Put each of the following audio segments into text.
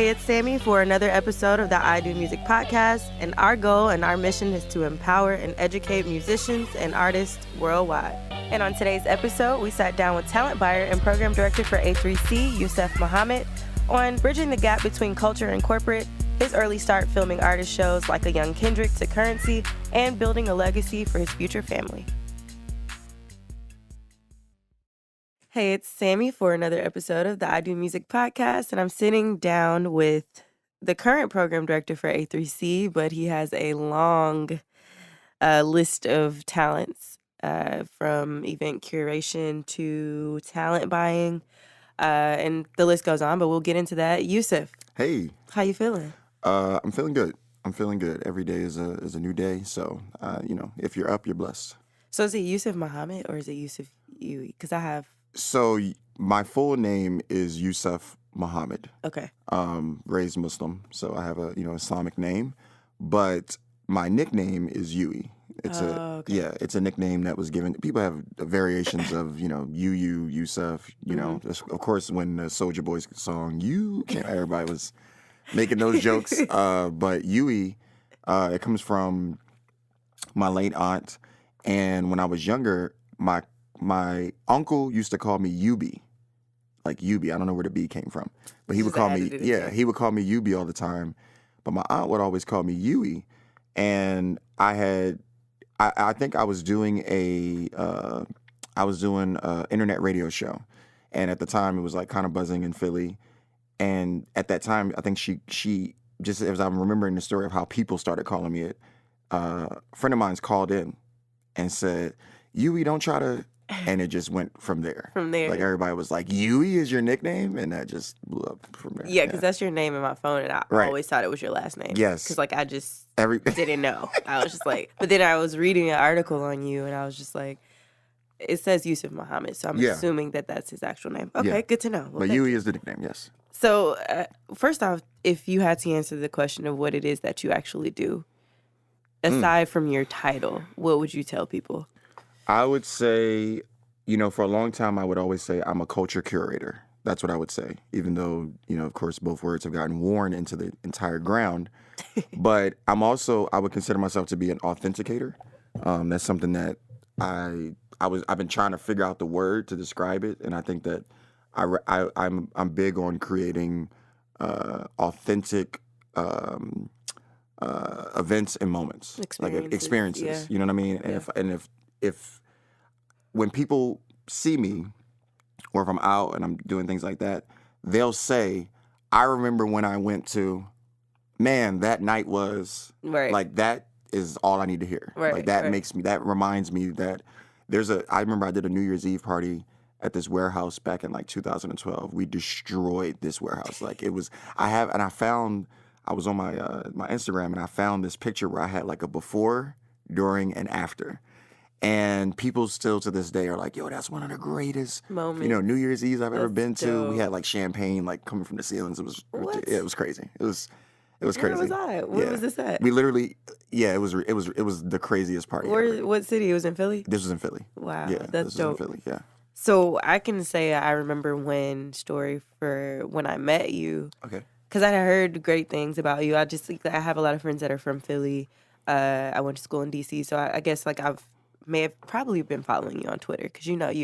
Hey, it's Sammy for another episode of the IdOMUSIC podcast, and our goal and our mission is to empower and educate musicians and artists worldwide. And on today's episode, we sat down with talent buyer and program director for A3C, Yusuf Muhammad, on bridging the gap between culture and corporate, his early start filming artist shows like A Young Kendrick to Currency, and building a legacy for his future family. Hey, it's Sammy for another episode of the IdOMUSIC podcast, and I'm sitting down with the current program director for A3C, but he has a long list of talents from event curation to talent buying, and the list goes on, but we'll get into that. Yusuf. Hey. How you feeling? I'm feeling good. Every day is a new day, so, if you're up, you're blessed. So is it Yusuf Muhammad or is it Yusuf Yui? Because I have... So my full name is Yusuf Muhammad. Okay. Raised Muslim, so I have a Islamic name, but my nickname is Yui. It's it's a nickname that was given. People have variations of Yusuf. Of course, when the Soulja Boy's song everybody was making those jokes. But Yui, it comes from my late aunt, and when I was younger, my uncle used to call me Yubi, like Yubi. I don't know where the B came from, but he would call me, he would call me Yubi all the time. But my aunt would always call me Yui. And I think I was doing a internet radio show. And at the time it was like kind of buzzing in Philly. And at that time, I think she just, as I'm remembering the story of how people started calling me it, a friend of mine's called in and said, Yui, don't try to... And it just went from there. Like, everybody was like, Yui is your nickname? And that just blew up from there. Yeah, because that's your name in my phone, and I always thought it was your last name. Yes. Because, I just didn't know. I was just like... But then I was reading an article on you, and I was just like, it says Yusuf Muhammad, so I'm assuming that that's his actual name. Okay, good to know. Well, but Yui is the nickname, yes. So, first off, if you had to answer the question of what it is that you actually do, aside from your title, what would you tell people? I would say, for a long time, I would always say I'm a culture curator. That's what I would say, even though, of course, both words have gotten worn into the entire ground. But I would consider myself to be an authenticator. That's something that I've been trying to figure out the word to describe it. And I think that I'm big on creating authentic events and moments, experiences. Yeah. You know what I mean? Yeah. And if when people see me, or if I'm out and I'm doing things like that, they'll say, I remember when I went to, man, that night was, like, that is all I need to hear. Right, like, that reminds me that I remember I did a New Year's Eve party at this warehouse back in, 2012. We destroyed this warehouse. Like, it was, I was on my Instagram, and I found this picture where I had, a before, during, and after. And people still to this day are like, yo, that's one of the greatest moments. New Year's Eve I've ever been to. Dope. We had champagne coming from the ceilings. It was it was crazy. It was crazy. Where was I? Where was this at? We literally, it was the craziest party ever. What city? It was in Philly? This was in Philly. Wow, yeah, that's dope. Was in Philly, yeah. So I can say I remember when I met you. Okay. Because I heard great things about you. I have a lot of friends that are from Philly. I went to school in DC, so I guess may have probably been following you on Twitter because you have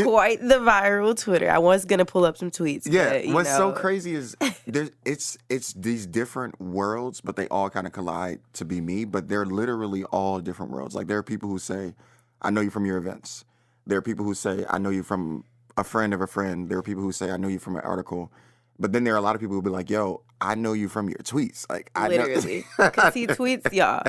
quite the viral Twitter. I was gonna pull up some tweets. Yeah, but, what's so crazy is it's these different worlds, but they all kind of collide to be me. But they're literally all different worlds. Like, there are people who say, "I know you from your events." There are people who say, "I know you from a friend of a friend." There are people who say, "I know you from an article." But then there are a lot of people who be like, yo, I know you from your tweets. Like, literally. Because he tweets, y'all.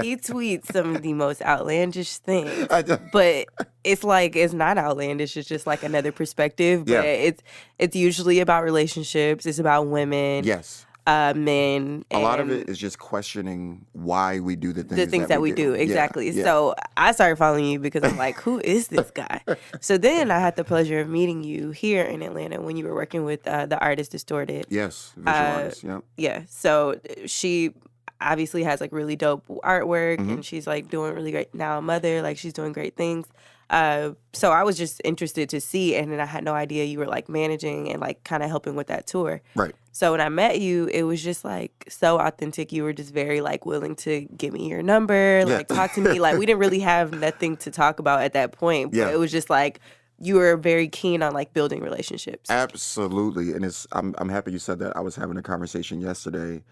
He tweets some of the most outlandish things. But it's it's not outlandish. It's just another perspective. But it's usually about relationships. It's about women. Yes. Men. A lot of it is just questioning why we do the things that we do. Exactly. Yeah. So I started following you because I'm like, who is this guy? So then I had the pleasure of meeting you here in Atlanta when you were working with the artist Distorted. Yes, visual artist. Yep. Yeah. So she obviously has really dope artwork, and she's doing really great now. A mother, she's doing great things. So I was just interested to see, and then I had no idea you were like managing and like kind of helping with that tour. Right. So when I met you, it was just like so authentic. You were just very like willing to give me your number, like talk to me. Like we didn't really have nothing to talk about at that point, but it was just like you were very keen on like building relationships. Absolutely. And I'm happy you said that. I was having a conversation yesterday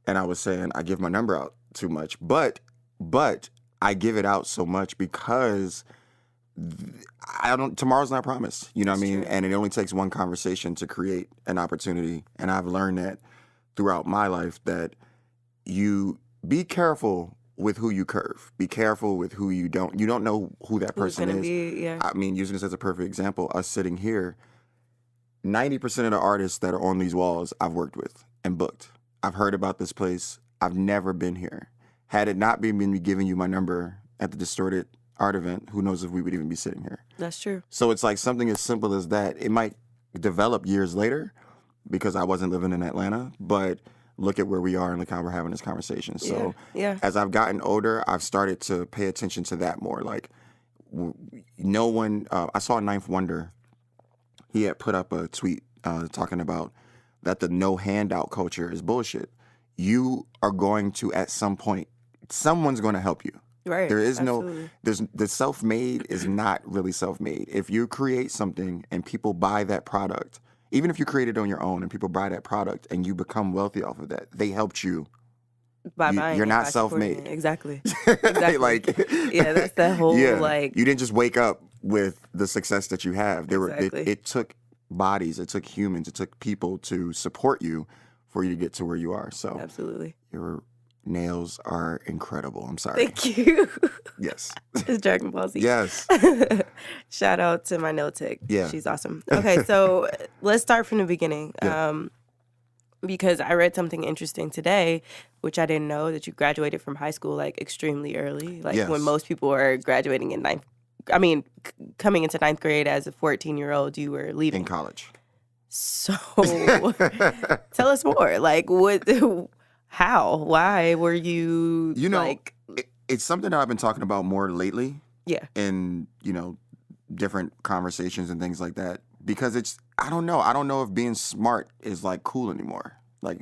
and I was saying I give my number out too much, but I give it out so much because tomorrow's not promised, you know what I mean? True. And it only takes one conversation to create an opportunity. And I've learned that throughout my life, that you be careful with who you curve. Be careful with who you don't know who that person is. I mean, using this as a perfect example, us sitting here, 90% of the artists that are on these walls I've worked with and booked. I've heard about this place. I've never been here. Had it not been me giving you my number at the Distorted Art event, who knows if we would even be sitting here. That's true. So it's like something as simple as that. It might develop years later because I wasn't living in Atlanta, but look at where we are and look how we're having this conversation. So as I've gotten older, I've started to pay attention to that more. Like no one, I saw Ninth Wonder. He had put up a tweet talking about that the no handout culture is bullshit. You are going to, at some point, someone's going to help you. Right. There is the self-made is not really self-made. If you create something and people buy that product, even if you create it on your own and people buy that product and you become wealthy off of that, they helped you. By buying you're not self-made. Exactly. That's that whole like. You didn't just wake up with the success that you have. It took bodies, it took humans, it took people to support you for you to get to where you are. So absolutely. Your nails are incredible. I'm sorry. Thank you. Yes. It's Dragon Ball Z. Yes. Shout out to my nail tech. Yeah. She's awesome. Okay, so let's start from the beginning. Yeah. Because I read something interesting today, which I didn't know, that you graduated from high school like extremely early. Like when most people are graduating in coming into ninth grade as a 14-year-old, you were leaving. In college. So tell us more. Like what... How? Why were you like... It's something that I've been talking about more lately. Yeah. In, different conversations and things like that. Because I don't know. I don't know if being smart is like cool anymore. Like,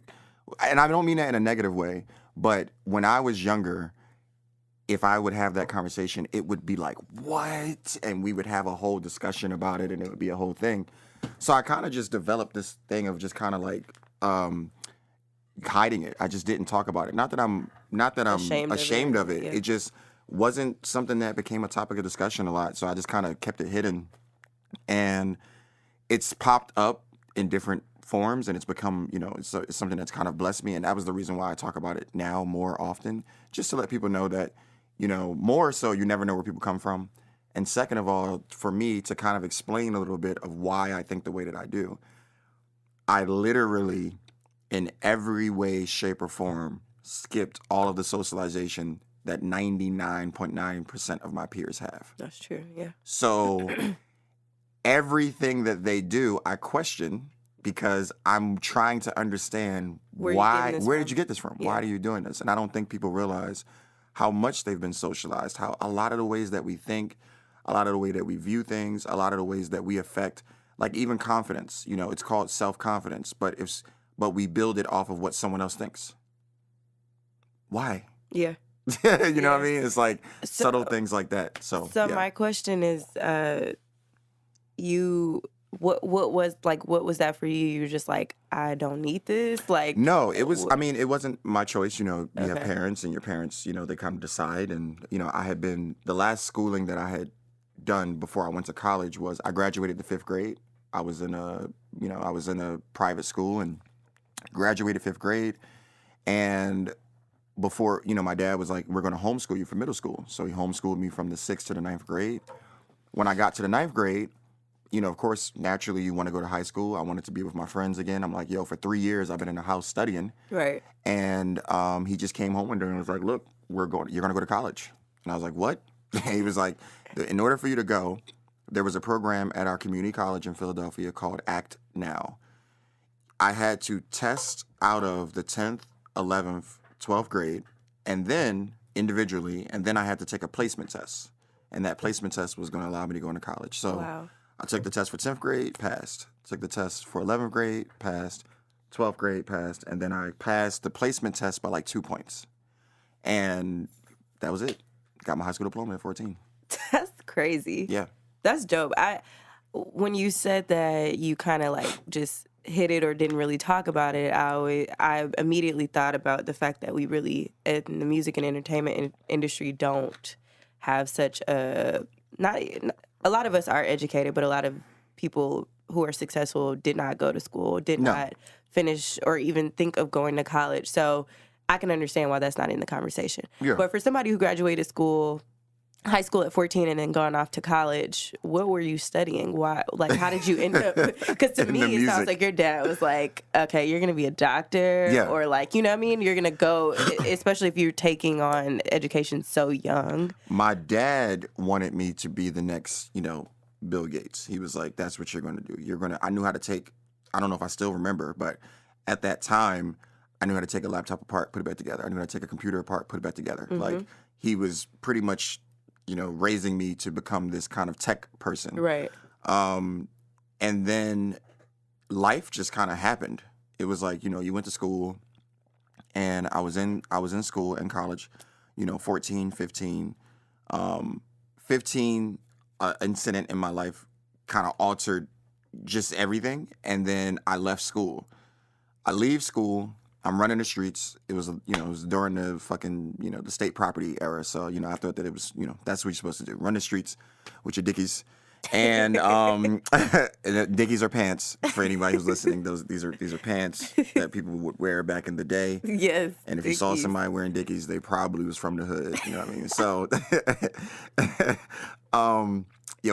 and I don't mean that in a negative way, but when I was younger, if I would have that conversation, it would be like, what? And we would have a whole discussion about it and it would be a whole thing. So I kind of just developed this thing of just kind of like... hiding it. I just didn't talk about it. Not that I'm ashamed of it. Yeah. It just wasn't something that became a topic of discussion a lot. So I just kind of kept it hidden, and it's popped up in different forms, and it's become it's something that's kind of blessed me. And that was the reason why I talk about it now more often, just to let people know that more so you never know where people come from, and second of all, for me to kind of explain a little bit of why I think the way that I do. I literally, in every way, shape, or form, skipped all of the socialization that 99.9% of my peers have. That's true, yeah. So everything that they do, I question because I'm trying to understand where did you get this from? Yeah. Why are you doing this? And I don't think people realize how much they've been socialized, how a lot of the ways that we think, a lot of the way that we view things, a lot of the ways that we affect, like even confidence, it's called self-confidence, but we build it off of what someone else thinks. Why? Yeah. You know what I mean? It's like subtle things like that. So my question is, what was that for you? You were just like, I don't need this? Like, no, it was, it wasn't my choice. You have parents, and your parents, they kind of decide. And, I had been, the last schooling that I had done before I went to college was I graduated the 5th grade. I was in a private school and graduated 5th grade, and before, my dad was like, we're going to homeschool you for middle school. So he homeschooled me from the 6th to the 9th grade. When I got to the 9th grade, of course, naturally you want to go to high school. I wanted to be with my friends again. I'm like, for 3 years I've been in the house studying. Right. And he just came home one day and was like, look, you're going to go to college. And I was like, what? And he was like, in order for you to go, there was a program at our community college in Philadelphia called Act Now. I had to test out of the 10th, 11th, 12th grade, and then individually, and then I had to take a placement test. and that placement test was going to allow me to go into college. So Wow. I took the test for 10th grade, passed. Took the test for 11th grade, passed. 12th grade, passed. And then I passed the placement test by like 2 points. And that was it. Got my high school diploma at 14. That's crazy. Yeah. That's dope. When you said that you kind of like just hit it or didn't really talk about it, I immediately thought about the fact that we really, in the music and entertainment industry, don't have such a lot of us are educated, but a lot of people who are successful did not go to school, did not finish or even think of going to college. So I can understand why that's not in the conversation. Yeah. But for somebody who graduated high school at 14 and then gone off to college, what were you studying? Why? Like, how did you end up? Because to me, it sounds like your dad was like, okay, you're going to be a doctor or like, you know what I mean? You're going to go, especially if you're taking on education so young. My dad wanted me to be the next, Bill Gates. He was like, that's what you're going to do. I knew how to take, I don't know if I still remember, but at that time, I knew how to take a laptop apart, put it back together. I knew how to take a computer apart, put it back together. Mm-hmm. Like, he was pretty much, raising me to become this kind of tech person. Right. And then life just kind of happened. It was like, you went to school, and I was in school in college, 14, 15. 15, incident in my life kind of altered just everything. And then I left school. I leave school. I'm running the streets. It was, it was during the fucking, the state property era. So, I thought that it was, that's what you're supposed to do. Run the streets with your dickies. And dickies are pants for anybody who's listening. These are pants that people would wear back in the day. Yes. And if you saw somebody wearing dickies, they probably was from the hood. You know what I mean? So,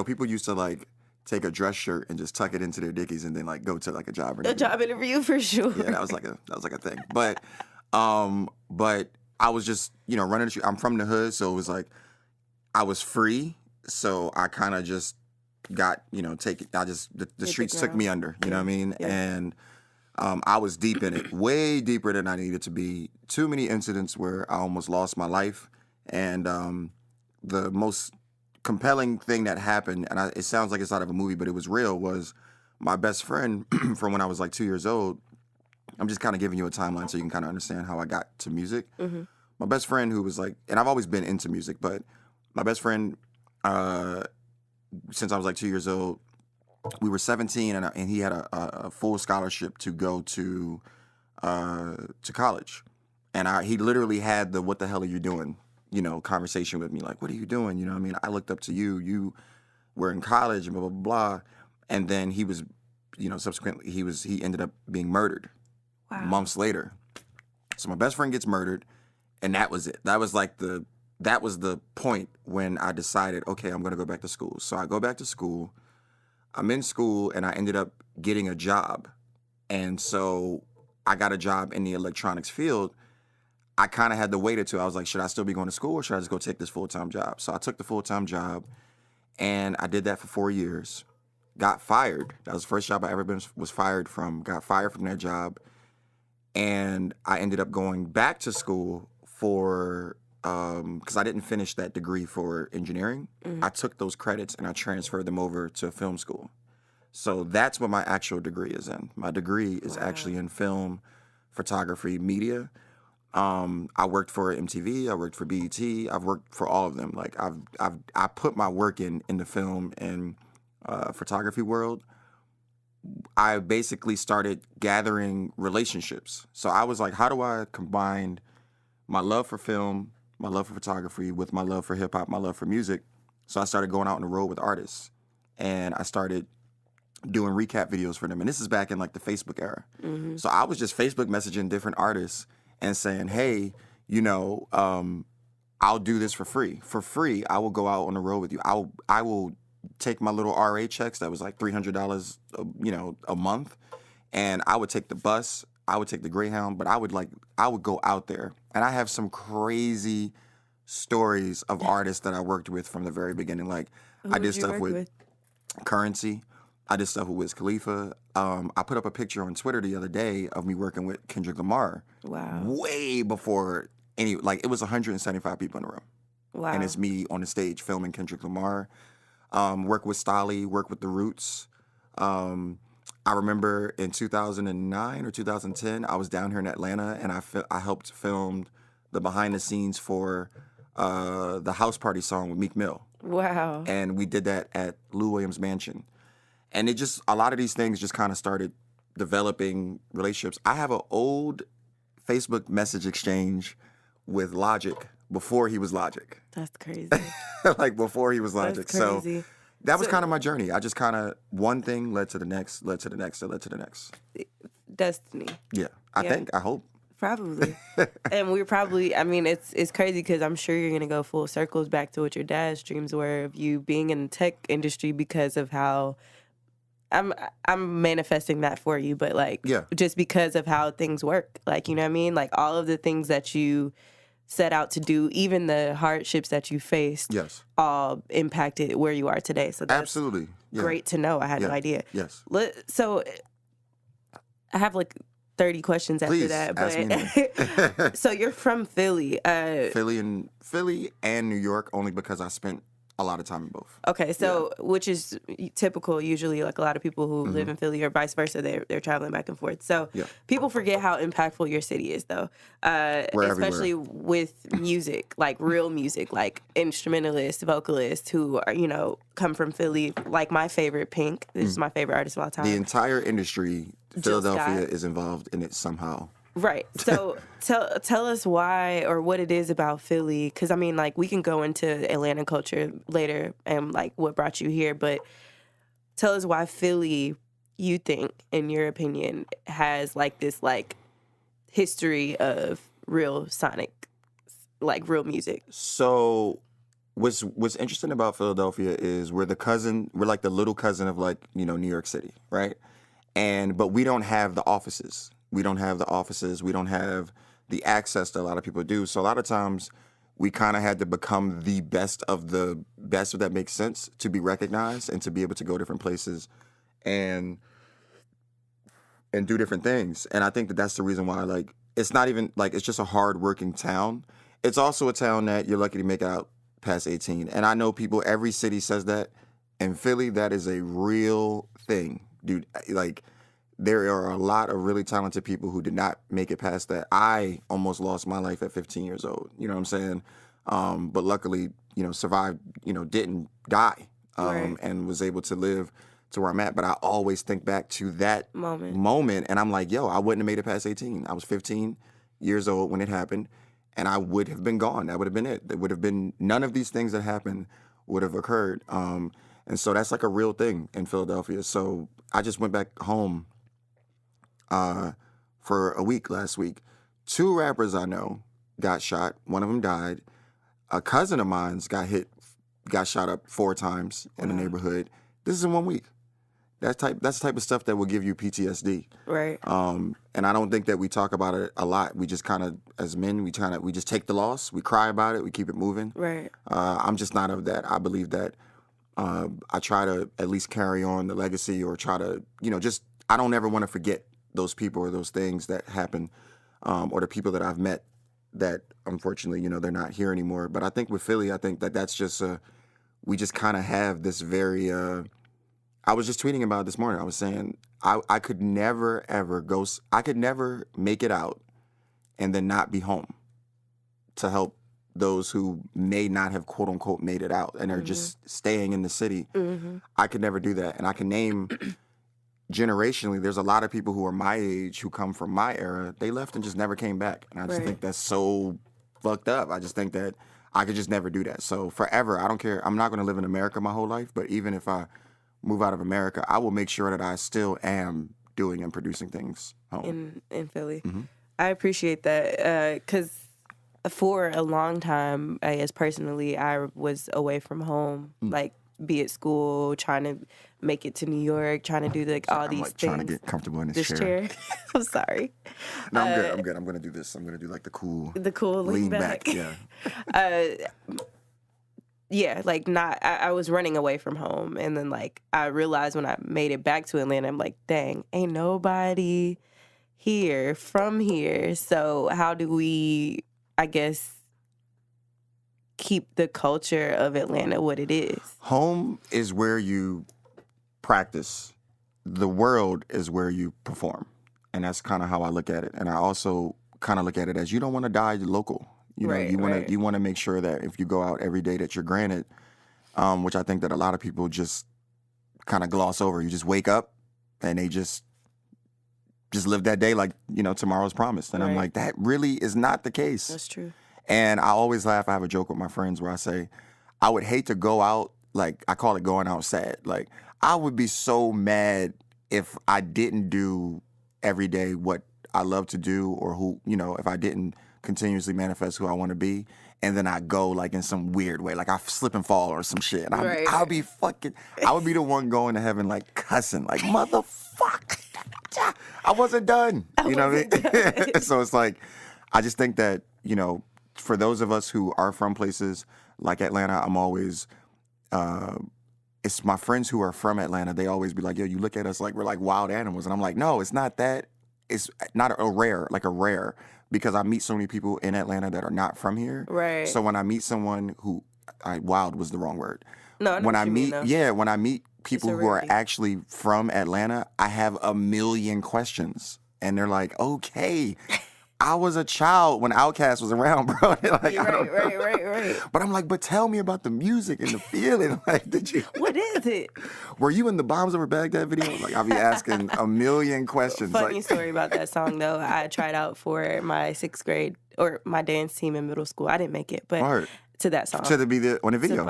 people used to like take a dress shirt and just tuck it into their dickies and then like go to like a job interview. A job interview for sure. Yeah, that was like a thing. But I was just, running the street. I'm from the hood, so it was like I was free. So I kind of just got, the streets took me under, you know what I mean? Yeah. And I was deep in it, way deeper than I needed to be. Too many incidents where I almost lost my life. And the most compelling thing that happened, and it sounds like it's out of a movie, but it was real, was my best friend from when I was like 2 years old. I'm just kind of giving you a timeline so you can kind of understand how I got to music. Mm-hmm. My best friend who was like, and I've always been into music, but my best friend, since I was like 2 years old, we were 17, and he had a full scholarship to go to college. And he literally had the "what the hell are you doing?" conversation with me, like, what are you doing? You know what I mean? I looked up to you. You were in college and blah, blah, blah. And then he was, subsequently, he ended up being murdered months later. So my best friend gets murdered, and that was it. That was the point when I decided, okay, I'm going to go back to school. So I go back to school. I'm in school, and I ended up getting a job. And so I got a job in the electronics field. I kind of had to wait until I was like, should I still be going to school or should I just go take this full-time job? So I took the full-time job, and I did that for 4 years. Got fired. That was the first job I ever was fired from. Got fired from that job. And I ended up going back to school for, because I didn't finish that degree for engineering. Mm-hmm. I took those credits and I transferred them over to film school. So that's what my actual degree is in. My degree is actually in film, photography, media. I worked for MTV. I worked for BET. I've worked for all of them. Like I put my work in the film and photography world. I basically started gathering relationships. So I was like, how do I combine my love for film, my love for photography with my love for hip hop, my love for music? So I started going out on the road with artists, and I started doing recap videos for them. And this is back in like the Facebook era. Mm-hmm. So I was just Facebook messaging different artists and saying, hey, I'll do this for free. For free, I will go out on the road with you. I will take my little RA checks that was like $300, a month, and I would take the bus. I would take the Greyhound, but I would go out there. And I have some crazy stories of artists that I worked with from the very beginning. Like I did stuff with Currency. I did stuff with Wiz Khalifa. I put up a picture on Twitter the other day of me working with Kendrick Lamar. Wow. Way before it was 175 people in the room. Wow. And it's me on the stage filming Kendrick Lamar. Work with Stolly, work with The Roots. I remember in 2009 or 2010, I was down here in Atlanta, and I helped film the behind the scenes for the House Party song with Meek Mill. Wow. And we did that at Lou Williams Mansion. And a lot of these things just kind of started developing relationships. I have an old Facebook message exchange with Logic before he was Logic. That's crazy. Like before he was Logic. That's crazy. So that was kind of my journey. I just kind of, one thing led to the next, led to the next, led to the next. Destiny. Yeah. I hope. Probably. And we're probably, I mean, it's crazy because I'm sure you're going to go full circles back to what your dad's dreams were of you being in the tech industry because of how, I'm manifesting that for you, but like, just because of how things work. Like, you know what I mean? Like all of the things that you set out to do, even the hardships that you faced, all impacted where you are today. So that's absolutely great to know. I had no idea. Yes. So I have like 30 questions after that. But so you're from Philly. Philly and New York, only because I spent a lot of time in both. Okay, so which is typical usually, like a lot of people who live in Philly or vice versa, they're traveling back and forth. So people forget how impactful your city is, though, especially with music, like real music, like instrumentalists, vocalists who are, come from Philly, like my favorite Pink. This is my favorite artist of all time. The entire industry, Philadelphia is involved in it somehow. Right. So tell us why or what it is about Philly, because I mean, like we can go into Atlanta culture later and like what brought you here, but tell us why Philly, you think, in your opinion, has like this like history of real sonic, like real music. So what's interesting about Philadelphia is we're like the little cousin of like, New York City, right? But we don't have the offices. We don't have the access that a lot of people do. So a lot of times we kind of had to become the best of the best, if that makes sense, to be recognized and to be able to go different places and do different things. And I think that that's the reason why, like, it's not even, like, it's just a hard-working town. It's also a town that you're lucky to make out past 18. And I know every city says that. In Philly, that is a real thing, dude. Like, there are a lot of really talented people who did not make it past that. I almost lost my life at 15 years old. You know what I'm saying? But luckily, survived, didn't die, and was able to live to where I'm at. But I always think back to that moment, and I'm like, I wouldn't have made it past 18. I was 15 years old when it happened, and I would have been gone. That would have been it. There would have been none of these things that happened would have occurred. And so that's like a real thing in Philadelphia. So I just went back home for a week last week. 2 rappers I know got shot. One of them died. A cousin of mine's got shot up 4 times in the neighborhood. This is in 1 week. That's the type of stuff that will give you PTSD. Right. And I don't think that we talk about it a lot. We just kind of, as men, we just take the loss. We cry about it. We keep it moving. Right. I'm just not of that. I believe that I try to at least carry on the legacy, or try to, I don't ever want to forget those people or those things that happen, or the people that I've met that unfortunately, they're not here anymore. But I think with Philly, I think that that's just we just kind of have this very, I was just tweeting about it this morning. I was saying I could never, ever I could never make it out and then not be home to help those who may not have quote unquote made it out and are just staying in the city. I could never do that. And I can name generationally, there's a lot of people who are my age who come from my era. They left and just never came back. And I just think that's so fucked up. I just think that I could just never do that. So forever, I don't care. I'm not going to live in America my whole life, but even if I move out of America, I will make sure that I still am doing and producing things home. In Philly. I appreciate that because for a long time, I guess personally, I was away from home, like be at school, trying to make it to New York, trying to do like all these things. Trying to get comfortable in this chair. I'm sorry. No, I'm good. I'm going to do this. I'm going to do like the cool lean back. Yeah. Yeah, like I was running away from home, and then like I realized when I made it back to Atlanta, I'm like, dang, ain't nobody here from here. So how do we, I guess, keep the culture of Atlanta what it is? Home is where you practice. The world is where you perform. And that's kind of how I look at it. And I also kind of look at it as you don't want to die local. You know, you want to make sure that if you go out every day that you're granted, which I think that a lot of people just kind of gloss over. You just wake up and they just live that day like, you know, tomorrow's promised. And I'm like, that really is not the case. That's true. And I always laugh. I have a joke with my friends where I say, I would hate to go out, like, I call it going out sad. Like, I would be so mad if I didn't do every day what I love to do, or who, you know, if I didn't continuously manifest who I want to be, and then I go like in some weird way, like I slip and fall or some shit. I would be the one going to heaven like cussing, like, motherfucker, I wasn't done. You know what I mean? So it's like, I just think that, you know, for those of us who are from places like Atlanta, I'm always, it's my friends who are from Atlanta, they always be like, yo, you look at us like we're like wild animals. And I'm like, no, it's not that. It's not a rare, because I meet so many people in Atlanta that are not from here. Right. So when I meet someone who, wild was the wrong word. No, I know when what I you meet, mean, when I meet people who are actually from Atlanta, I have a million questions. And they're like, okay, I was a child when Outkast was around, bro. Like, right. But I'm like, but tell me about the music and the feeling. Like, did you? What is it? Were you in the Bombs Over Baghdad video? Like, I'll be asking a million questions. Funny story about that song, though. I tried out for my 6th grade, or my dance team in middle school. I didn't make it, but to that song. To be on the video?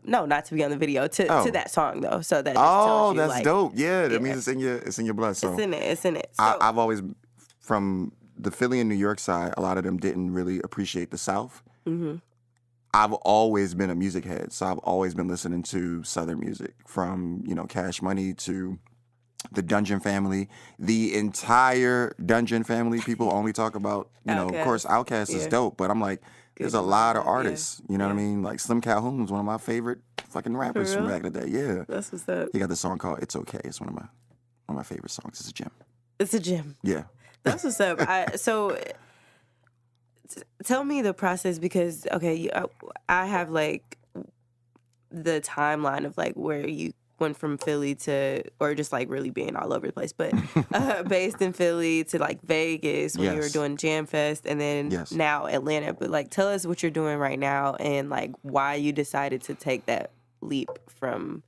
No, not to be on the video. To that song, though. So that just tells you, that's like, dope. Yeah, that means it's in your blood. So It's in it. So, I've always, from the Philly and New York side, a lot of them didn't really appreciate the South. Mm-hmm. I've always been a music head, so I've always been listening to Southern music, from, you know, Cash Money to the Dungeon Family, the entire Dungeon Family. People only talk about, you know, of course, Outkast is dope, but I'm like, there's a lot of artists, you know what I mean? Like Slim Calhoun's one of my favorite fucking rappers from back in the day. Yeah, that's what's up. He got this song called "It's Okay." It's one of my favorite songs. It's a gem. It's a gem. Yeah. That's what's up. Tell me the process, because, okay, I have, like, the timeline of, like, where you went from Philly to, or just, like, really being all over the place, but based in Philly to, like, Vegas when you were doing Jam Fest, and then now Atlanta. But, like, tell us what you're doing right now and, like, why you decided to take that leap from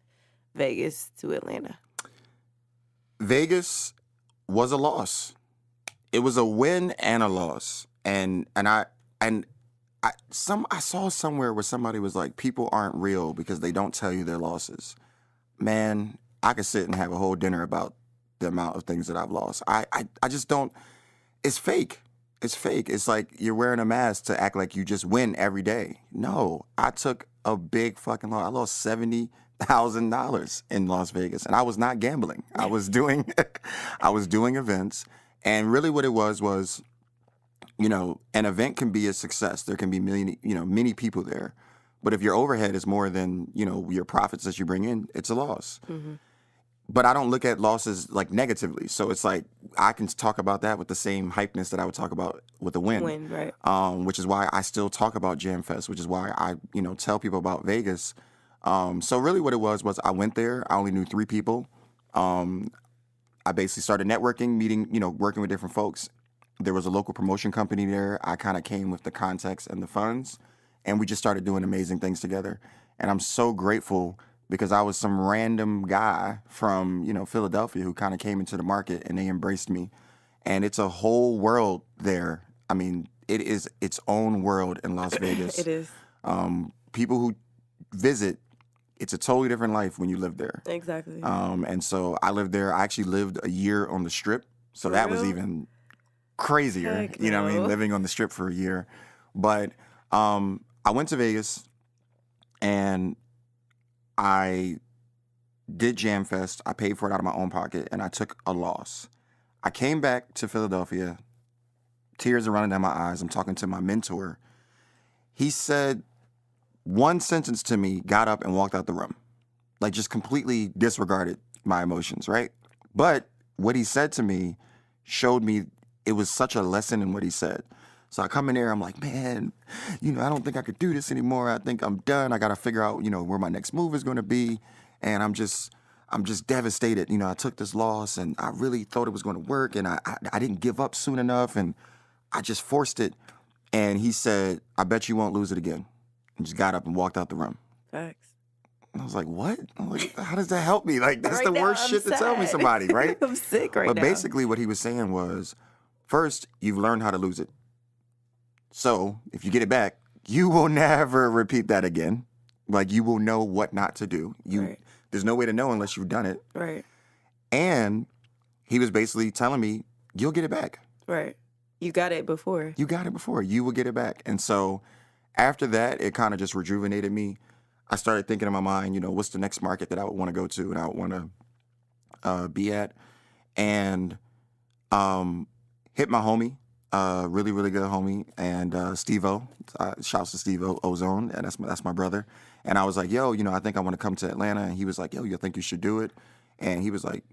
Vegas to Atlanta. Vegas was a loss. It was a win and a loss. And I saw somewhere where somebody was like, people aren't real because they don't tell you their losses. Man, I could sit and have a whole dinner about the amount of things that I've lost. I just don't. It's fake. It's fake. It's like you're wearing a mask to act like you just win every day. No, I took a big fucking loss. I lost $70,000 in Las Vegas, and I was not gambling. I was doing events, and really what it was, you know, an event can be a success. There can be many people there. But if your overhead is more than, you know, your profits that you bring in, it's a loss. Mm-hmm. But I don't look at losses like negatively. So it's like I can talk about that with the same hypeness that I would talk about with a win. Right. Which is why I still talk about Jam Fest, which is why I, you know, tell people about Vegas. So really what it was I went there. I only knew 3 people. I basically started networking, meeting, you know, working with different folks. There was a local promotion company there. I kind of came with the context and the funds, and we just started doing amazing things together. And I'm so grateful because I was some random guy from, you know, Philadelphia who kind of came into the market, and they embraced me. And it's a whole world there. I mean, it is its own world in Las Vegas. It is. People who visit, it's a totally different life when you live there. Exactly. And so I lived there. I actually lived a year on the Strip. So that was even crazier. Heck you know what I mean? no. Living on the Strip for a year. But I went to Vegas, and I did Jam Fest. I paid for it out of my own pocket, and I took a loss. I came back to Philadelphia. Tears are running down my eyes. I'm talking to my mentor. He said one sentence to me, got up and walked out the room. Like, just completely disregarded my emotions, right? But what he said to me showed me it was such a lesson in what he said. So I come in there, I'm like, man, I don't think I could do this anymore. I think I'm done. I got to figure out, where my next move is going to be. And I'm just devastated. I took this loss and I really thought it was going to work. And I didn't give up soon enough. And I just forced it. And he said, I bet you won't lose it again. And just got up and walked out the room. Facts. And I was like, what? I'm like, how does that help me? Like, that's right the now, worst shit to tell me somebody, right? I'm sick right now. But basically what he was saying was, first, you've learned how to lose it. So if you get it back, you will never repeat that again. Like, you will know what not to do. There's no way to know unless you've done it. Right. And he was basically telling me, you'll get it back. Right. You got it before. You got it before. You will get it back. And so after that, it kind of just rejuvenated me. I started thinking in my mind, what's the next market that I would want to go to and I would want to be at. And hit my homie. Really, really good homie, and Steve-O. Shouts to Steve-O, Ozone, and that's my brother. And I was like, yo, I think I want to come to Atlanta. And he was like, yo, you think you should do it? And he was like,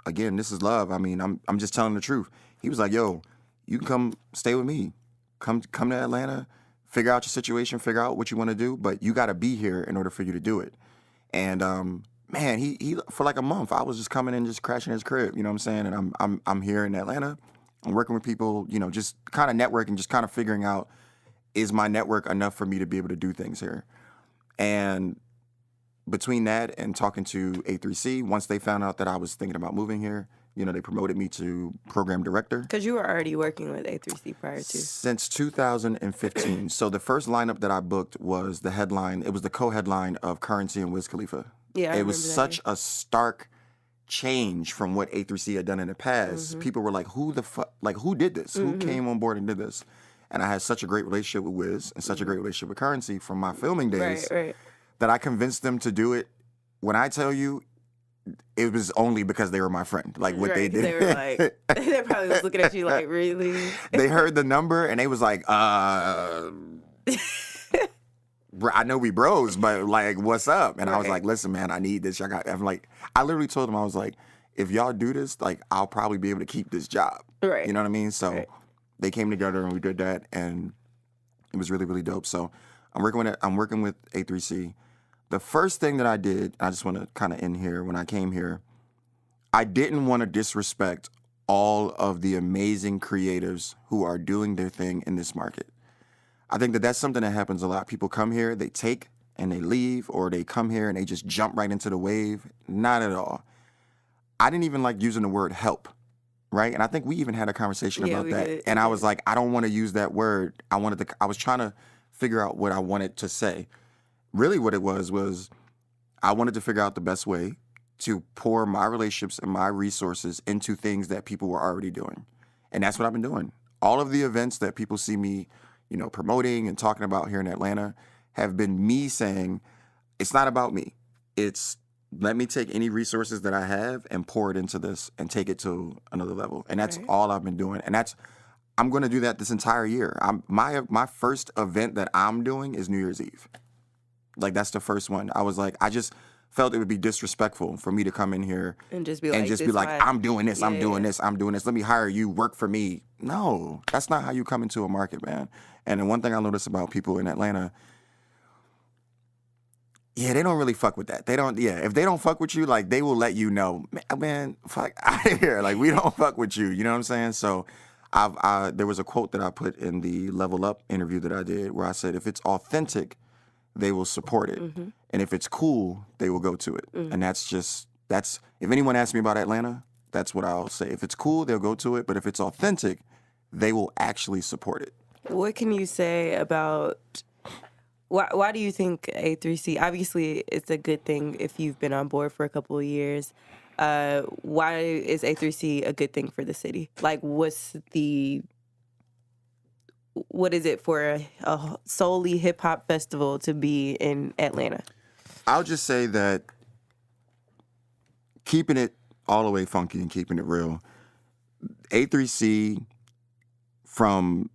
again, this is love. I mean, I'm just telling the truth. He was like, yo, you can come stay with me. Come to Atlanta, figure out your situation, figure out what you want to do, but you got to be here in order for you to do it. And man, he for like a month, I was just coming in, just crashing his crib. You know what I'm saying? And I'm here in Atlanta. I'm working with people, just kind of networking, just kind of figuring out, is my network enough for me to be able to do things here? And between that and talking to A3C, once they found out that I was thinking about moving here, they promoted me to program director. Because you were already working with A3C prior to. Since 2015. So the first lineup that I booked was the headline. It was the co-headline of Currency and Wiz Khalifa. Yeah, it was such a stark change from what A3C had done in the past. Mm-hmm. People were like, who the fuck, like, who did this? Mm-hmm. Who came on board and did this? And I had such a great relationship with Wiz and such a great relationship with Currency from my filming days that I convinced them to do it. When I tell you, it was only because they were my friend. Like, what they did. They were like, they probably was looking at you like, really? They heard the number and they was like, I know we bros, but like, what's up? And I was like, listen, man, I need this. I literally told them, I was like, if y'all do this, like, I'll probably be able to keep this job. Right. You know what I mean? So they came together and we did that, and it was really, really dope. So I'm working with A3C. The first thing that I did, I just want to kind of end here. When I came here, I didn't want to disrespect all of the amazing creatives who are doing their thing in this market. I think that that's something that happens a lot. People come here, they take and they leave, or they come here and they just jump right into the wave. Not at all. I didn't even like using the word help, right? And I think we even had a conversation about that. And I was like, I don't want to use that word. I was trying to figure out what I wanted to say. Really what it was I wanted to figure out the best way to pour my relationships and my resources into things that people were already doing. And that's what I've been doing. All of the events that people see me promoting and talking about here in Atlanta have been me saying, it's not about me. It's let me take any resources that I have and pour it into this and take it to another level. And that's all I've been doing. And I'm going to do that this entire year. My first event that I'm doing is New Year's Eve. Like, that's the first one. I was like, I just felt it would be disrespectful for me to come in here and just be like, I'm doing this, I'm doing this. Let me hire you, work for me. No, that's not how you come into a market, man. And the one thing I notice about people in Atlanta, they don't really fuck with that. If they don't fuck with you, like, they will let you know, man, fuck out of here. Like, we don't fuck with you. You know what I'm saying? So there was a quote that I put in the Level Up interview that I did where I said, if it's authentic, they will support it. Mm-hmm. And if it's cool, they will go to it. Mm-hmm. And that's if anyone asks me about Atlanta, that's what I'll say. If it's cool, they'll go to it. But if it's authentic, they will actually support it. What can you say about why do you think A3C, obviously it's a good thing if you've been on board for a couple of years. Why is A3C a good thing for the city? Like, what is it for a solely hip-hop festival to be in Atlanta? I'll just say that keeping it all the way funky and keeping it real, A3C, from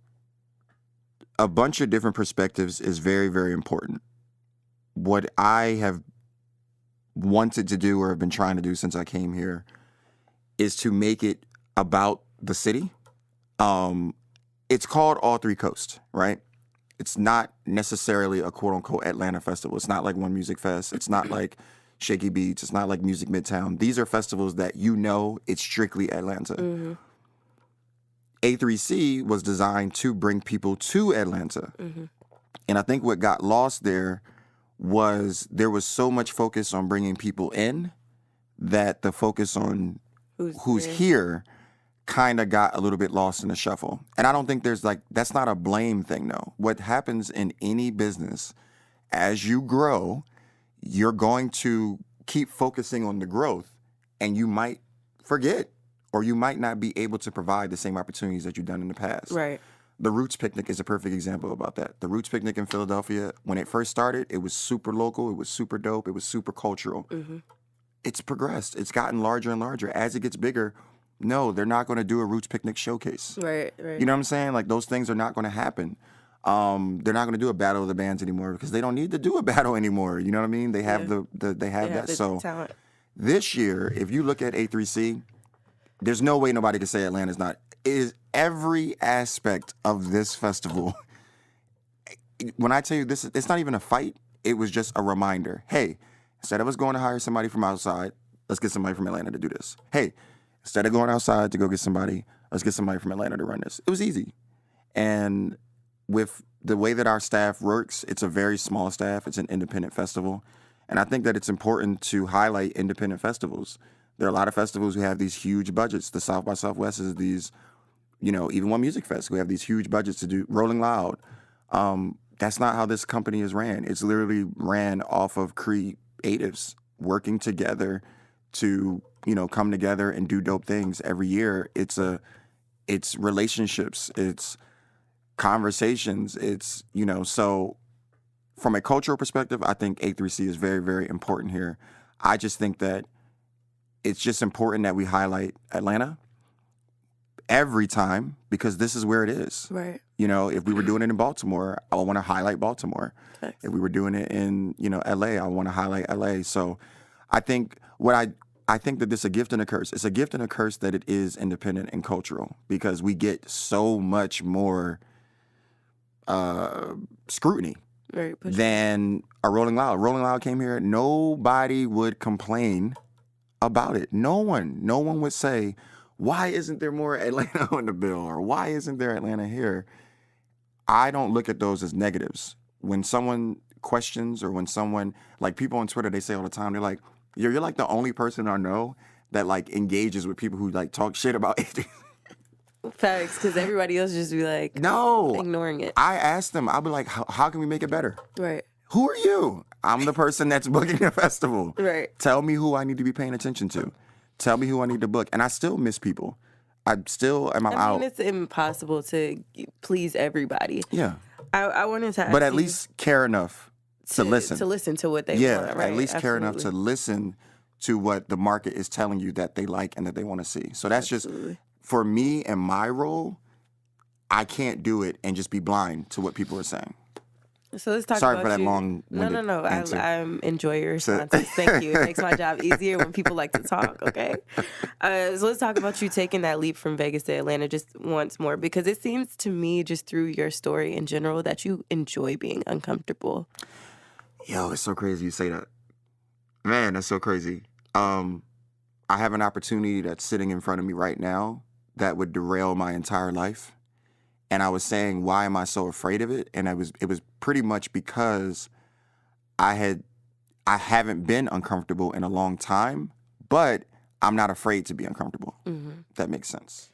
a bunch of different perspectives, is very, very important. What I have wanted to do or have been trying to do since I came here is to make it about the city. it's called All Three Coast, right? It's not necessarily a quote-unquote Atlanta festival. It's not like One Music Fest. It's not like Shaky Beats. It's not like Music Midtown. These are festivals that it's strictly Atlanta. Mm-hmm. A3C was designed to bring people to Atlanta. Mm-hmm. And I think what got lost there was so much focus on bringing people in that the focus on who's here kind of got a little bit lost in the shuffle. And I don't think that's not a blame thing, though. What happens in any business, as you grow, you're going to keep focusing on the growth, and you might forget, or you might not be able to provide the same opportunities that you've done in the past. Right. The Roots Picnic is a perfect example about that. The Roots Picnic in Philadelphia, when it first started, it was super local, it was super dope, it was super cultural. Mm-hmm. It's progressed. It's gotten larger and larger. As it gets bigger, no, they're not going to do a Roots Picnic showcase. Right. You know what I'm saying? Like, those things are not going to happen. They're not going to do a battle of the bands anymore because they don't need to do a battle anymore. You know what I mean? They have they have that. So talent. This year, if you look at A3C, there's no way nobody can say Atlanta's not. It is every aspect of this festival. When I tell you this, it's not even a fight. It was just a reminder. Hey, instead of us going to hire somebody from outside, let's get somebody from Atlanta to do this. Hey, instead of going outside to go get somebody, let's get somebody from Atlanta to run this. It was easy. And with the way that our staff works, it's a very small staff. It's an independent festival. And I think that it's important to highlight independent festivals. There are a lot of festivals who have these huge budgets. The South by Southwest is these, even One Music Fest, who have these huge budgets to do Rolling Loud. That's not how this company is ran. It's literally ran off of creatives working together to come together and do dope things every year. It's relationships, it's conversations, it's, so from a cultural perspective, I think A3C is very, very important here. I just think that it's just important that we highlight Atlanta every time because this is where it is. Right. If we were doing it in Baltimore, I want to highlight Baltimore. Thanks. If we were doing it in, LA, I want to highlight LA. So I think I think that this is a gift and a curse. It's a gift and a curse that it is independent and cultural because we get so much more scrutiny than a Rolling Loud. Rolling Loud came here. Nobody would complain about it. No one would say, why isn't there more Atlanta on the bill? Or why isn't there Atlanta here? I don't look at those as negatives. When someone questions or when someone, like people on Twitter, they say all the time, they're like, you're like the only person I know that like engages with people who like talk shit about it. Facts, because everybody else just be like, no, ignoring it. I asked them, I'll be like, how can we make it better? Right. Who are you? I'm the person that's booking the festival. Right. Tell me who I need to be paying attention to. Tell me who I need to book. And I still miss people. I mean, it's impossible to please everybody. Yeah. I wanted to ask but at least care enough to listen. To listen to what they want, right? At least care Absolutely. enough to listen to what the market is telling you that they like and that they want to see. So that's Absolutely. Just, for me and my role, I can't do it and just be blind to what people are saying. So let's talk Sorry about for that you. long-winded No. answer. I enjoy your responses. Thank you. It makes my job easier when people like to talk, okay? So let's talk about you taking that leap from Vegas to Atlanta just once more, because it seems to me just through your story in general that you enjoy being uncomfortable. Yo, it's so crazy you say that. Man, that's so crazy. I have an opportunity that's sitting in front of me right now that would derail my entire life. And I was saying, why am I so afraid of it? And it was pretty much because I haven't been uncomfortable in a long time, but I'm not afraid to be uncomfortable. Mm-hmm. That makes sense.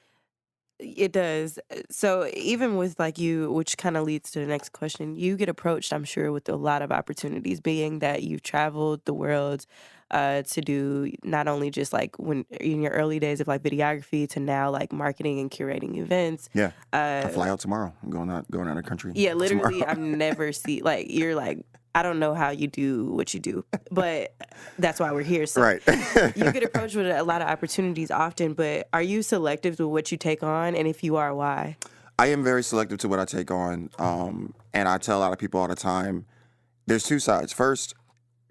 It does. So even with like you, which kind of leads to the next question, you get approached, I'm sure, with a lot of opportunities, being that you've traveled the world to do not only just like when in your early days of like videography to now like marketing and curating events. Yeah. I fly out tomorrow. I'm going out of the country. Yeah, literally, tomorrow. I've never seen like you're like, I don't know how you do what you do, but that's why we're here. So right. You get approached with a lot of opportunities often, but are you selective with what you take on? And if you are, why? I am very selective to what I take on. And I tell a lot of people all the time, there's two sides. First,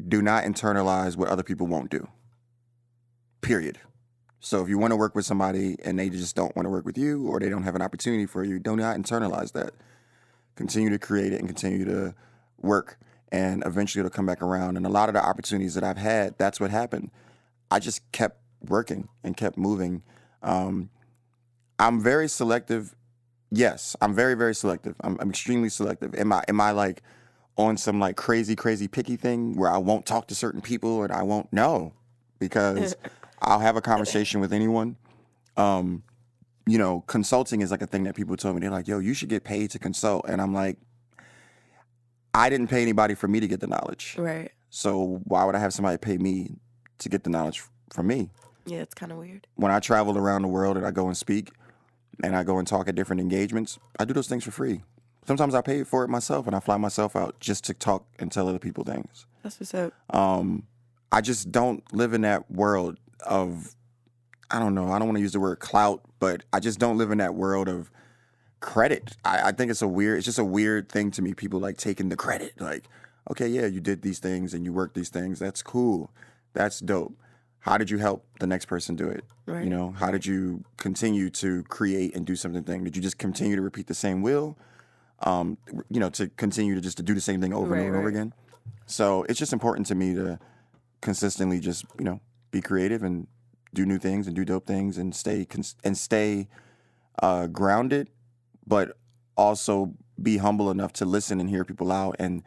do not internalize what other people won't do. Period. So if you want to work with somebody and they just don't want to work with you, or they don't have an opportunity for you, do not internalize that. Continue to create it and continue to work, and eventually it'll come back around. And a lot of the opportunities that I've had, that's what happened. I just kept working and kept moving. I'm very selective. Yes, I'm very, very selective. I'm extremely selective. Am I like on some like crazy picky thing where I won't talk to certain people and I won't? No, because I'll have a conversation with anyone. Consulting is like a thing that people told me. They're like, yo, you should get paid to consult. And I'm like, I didn't pay anybody for me to get the knowledge. Right. So why would I have somebody pay me to get the knowledge from me? Yeah, it's kind of weird. When I travel around the world and I go and speak and I go and talk at different engagements, I do those things for free. Sometimes I pay for it myself and I fly myself out just to talk and tell other people things. That's what's up. I just don't live in that world of, I don't know, I don't want to use the word clout, but I just don't live in that world of credit. I think it's just a weird thing to me, people like taking the credit. Like, okay, yeah, you did these things and you worked these things. That's cool. That's dope. How did you help the next person do it? Right. How did you continue to create and do something? Did you just continue to repeat the same wheel? To continue to do the same thing over and over again. So it's just important to me to consistently just, be creative and do new things and do dope things and stay grounded, but also be humble enough to listen and hear people out. And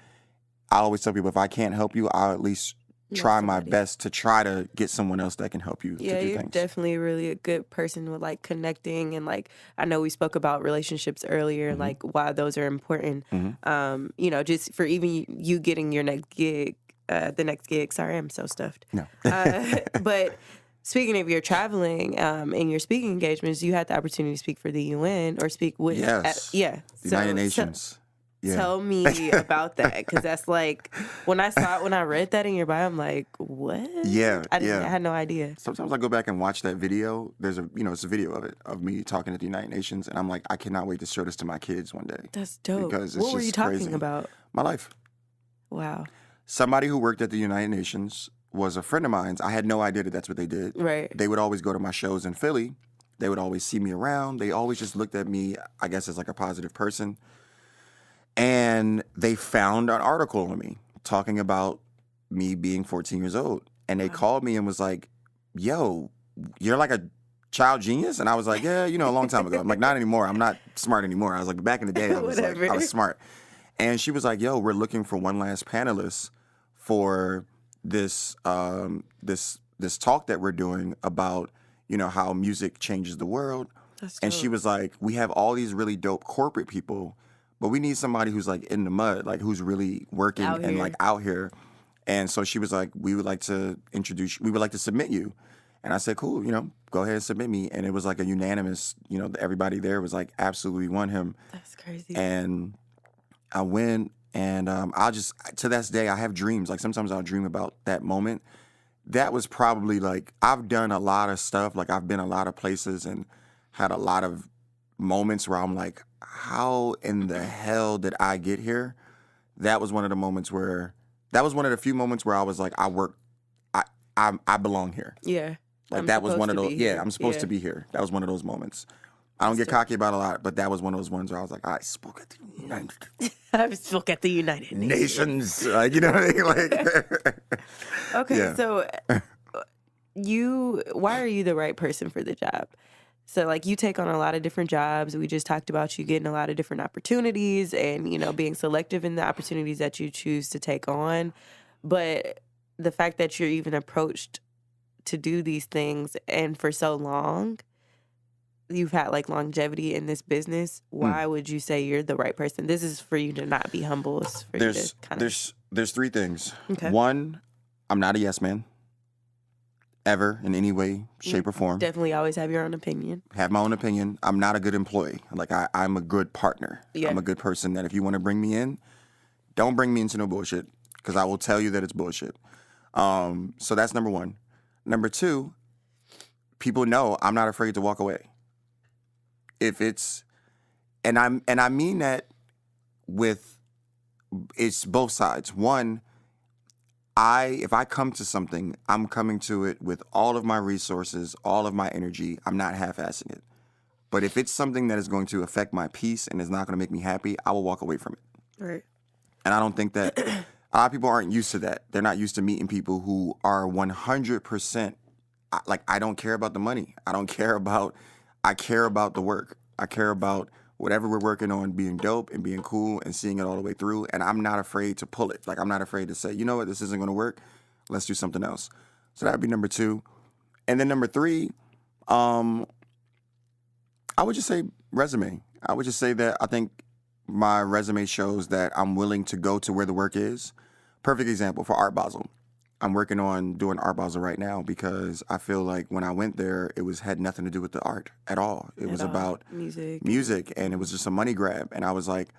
I always tell people, if I can't help you, I'll at least try my best to try to get someone else that can help you to do things. Yeah, you're definitely really a good person with like connecting, and like I know we spoke about relationships earlier, mm-hmm. like why those are important. Mm-hmm. Just for even you getting your next gig, the next gig. Sorry, I'm so stuffed. No. But speaking of your traveling and your speaking engagements, you had the opportunity to speak for the UN or speak with the United Nations. Yeah. Tell me about that, because that's like when I read that in your bio, I'm like, what? Yeah, I had no idea. Sometimes I go back and watch that video. There's it's a video of it, of me talking at the United Nations, and I'm like, I cannot wait to show this to my kids one day. That's dope. Because it's what were you talking crazy. About? My life. Wow. Somebody who worked at the United Nations was a friend of mine. I had no idea that that's what they did. Right. They would always go to my shows in Philly. They would always see me around. They always just looked at me, I guess, as like a positive person. And they found an article on me talking about me being 14 years old. And they called me and was like, yo, you're like a child genius? And I was like, yeah, a long time ago. I'm like, not anymore. I'm not smart anymore. I was like, back in the day, I was smart. And she was like, yo, we're looking for one last panelist for this this talk that we're doing about, how music changes the world. And she was like, we have all these really dope corporate people, but we need somebody who's like in the mud, like who's really working and like out here. And so she was like, we would like to submit you. And I said, cool, go ahead and submit me. And it was like a unanimous, everybody there was like, absolutely want him. That's crazy. And I went, and I'll just, to this day, I have dreams. Like sometimes I'll dream about that moment. That was probably like, I've done a lot of stuff. Like I've been a lot of places and had a lot of moments where I'm like, how in the hell did I get here? That was one of the few moments where I was like, I belong here. Yeah. Like that was one of those, I'm supposed to be here. That was one of those moments. I don't get cocky about a lot, but that was one of those ones where I was like, I spoke at the United I spoke at the United Nations. Like, you know what I mean? Like, okay, so why are you the right person for the job? So, like, you take on a lot of different jobs. We just talked about you getting a lot of different opportunities and, being selective in the opportunities that you choose to take on. But the fact that you're even approached to do these things and for so long, you've had, like, longevity in this business, why would you say you're the right person? This is for you to not be humble. There's three things. Okay. One, I'm not a yes man. Ever in any way, shape, or form. Definitely always have your own opinion. Have my own opinion. I'm not a good employee. Like, I'm a good partner. Yeah. I'm a good person that if you want to bring me in, don't bring me into no bullshit, because I will tell you that it's bullshit. So that's number one. Number two, people know I'm not afraid to walk away. If it's, and I mean that with, it's both sides. One, if I come to something, I'm coming to it with all of my resources, all of my energy. I'm not half-assing it. But if it's something that is going to affect my peace and is not going to make me happy, I will walk away from it. Right. And I don't think that a lot of people aren't used to that. They're not used to meeting people who are 100% like, I don't care about the money. I care about the work. I care about whatever we're working on being dope and being cool and seeing it all the way through. And I'm not afraid to pull it. Like, I'm not afraid to say, you know what, this isn't going to work. Let's do something else. So that would be number 2. And then number 3, I would just say resume. I would just say that I think my resume shows that I'm willing to go to where the work is. Perfect example for Art Basel. I'm working on doing Art Basel right now because I feel like when I went there, it had nothing to do with the art at all. It was about music, and it was just a money grab. And I was like,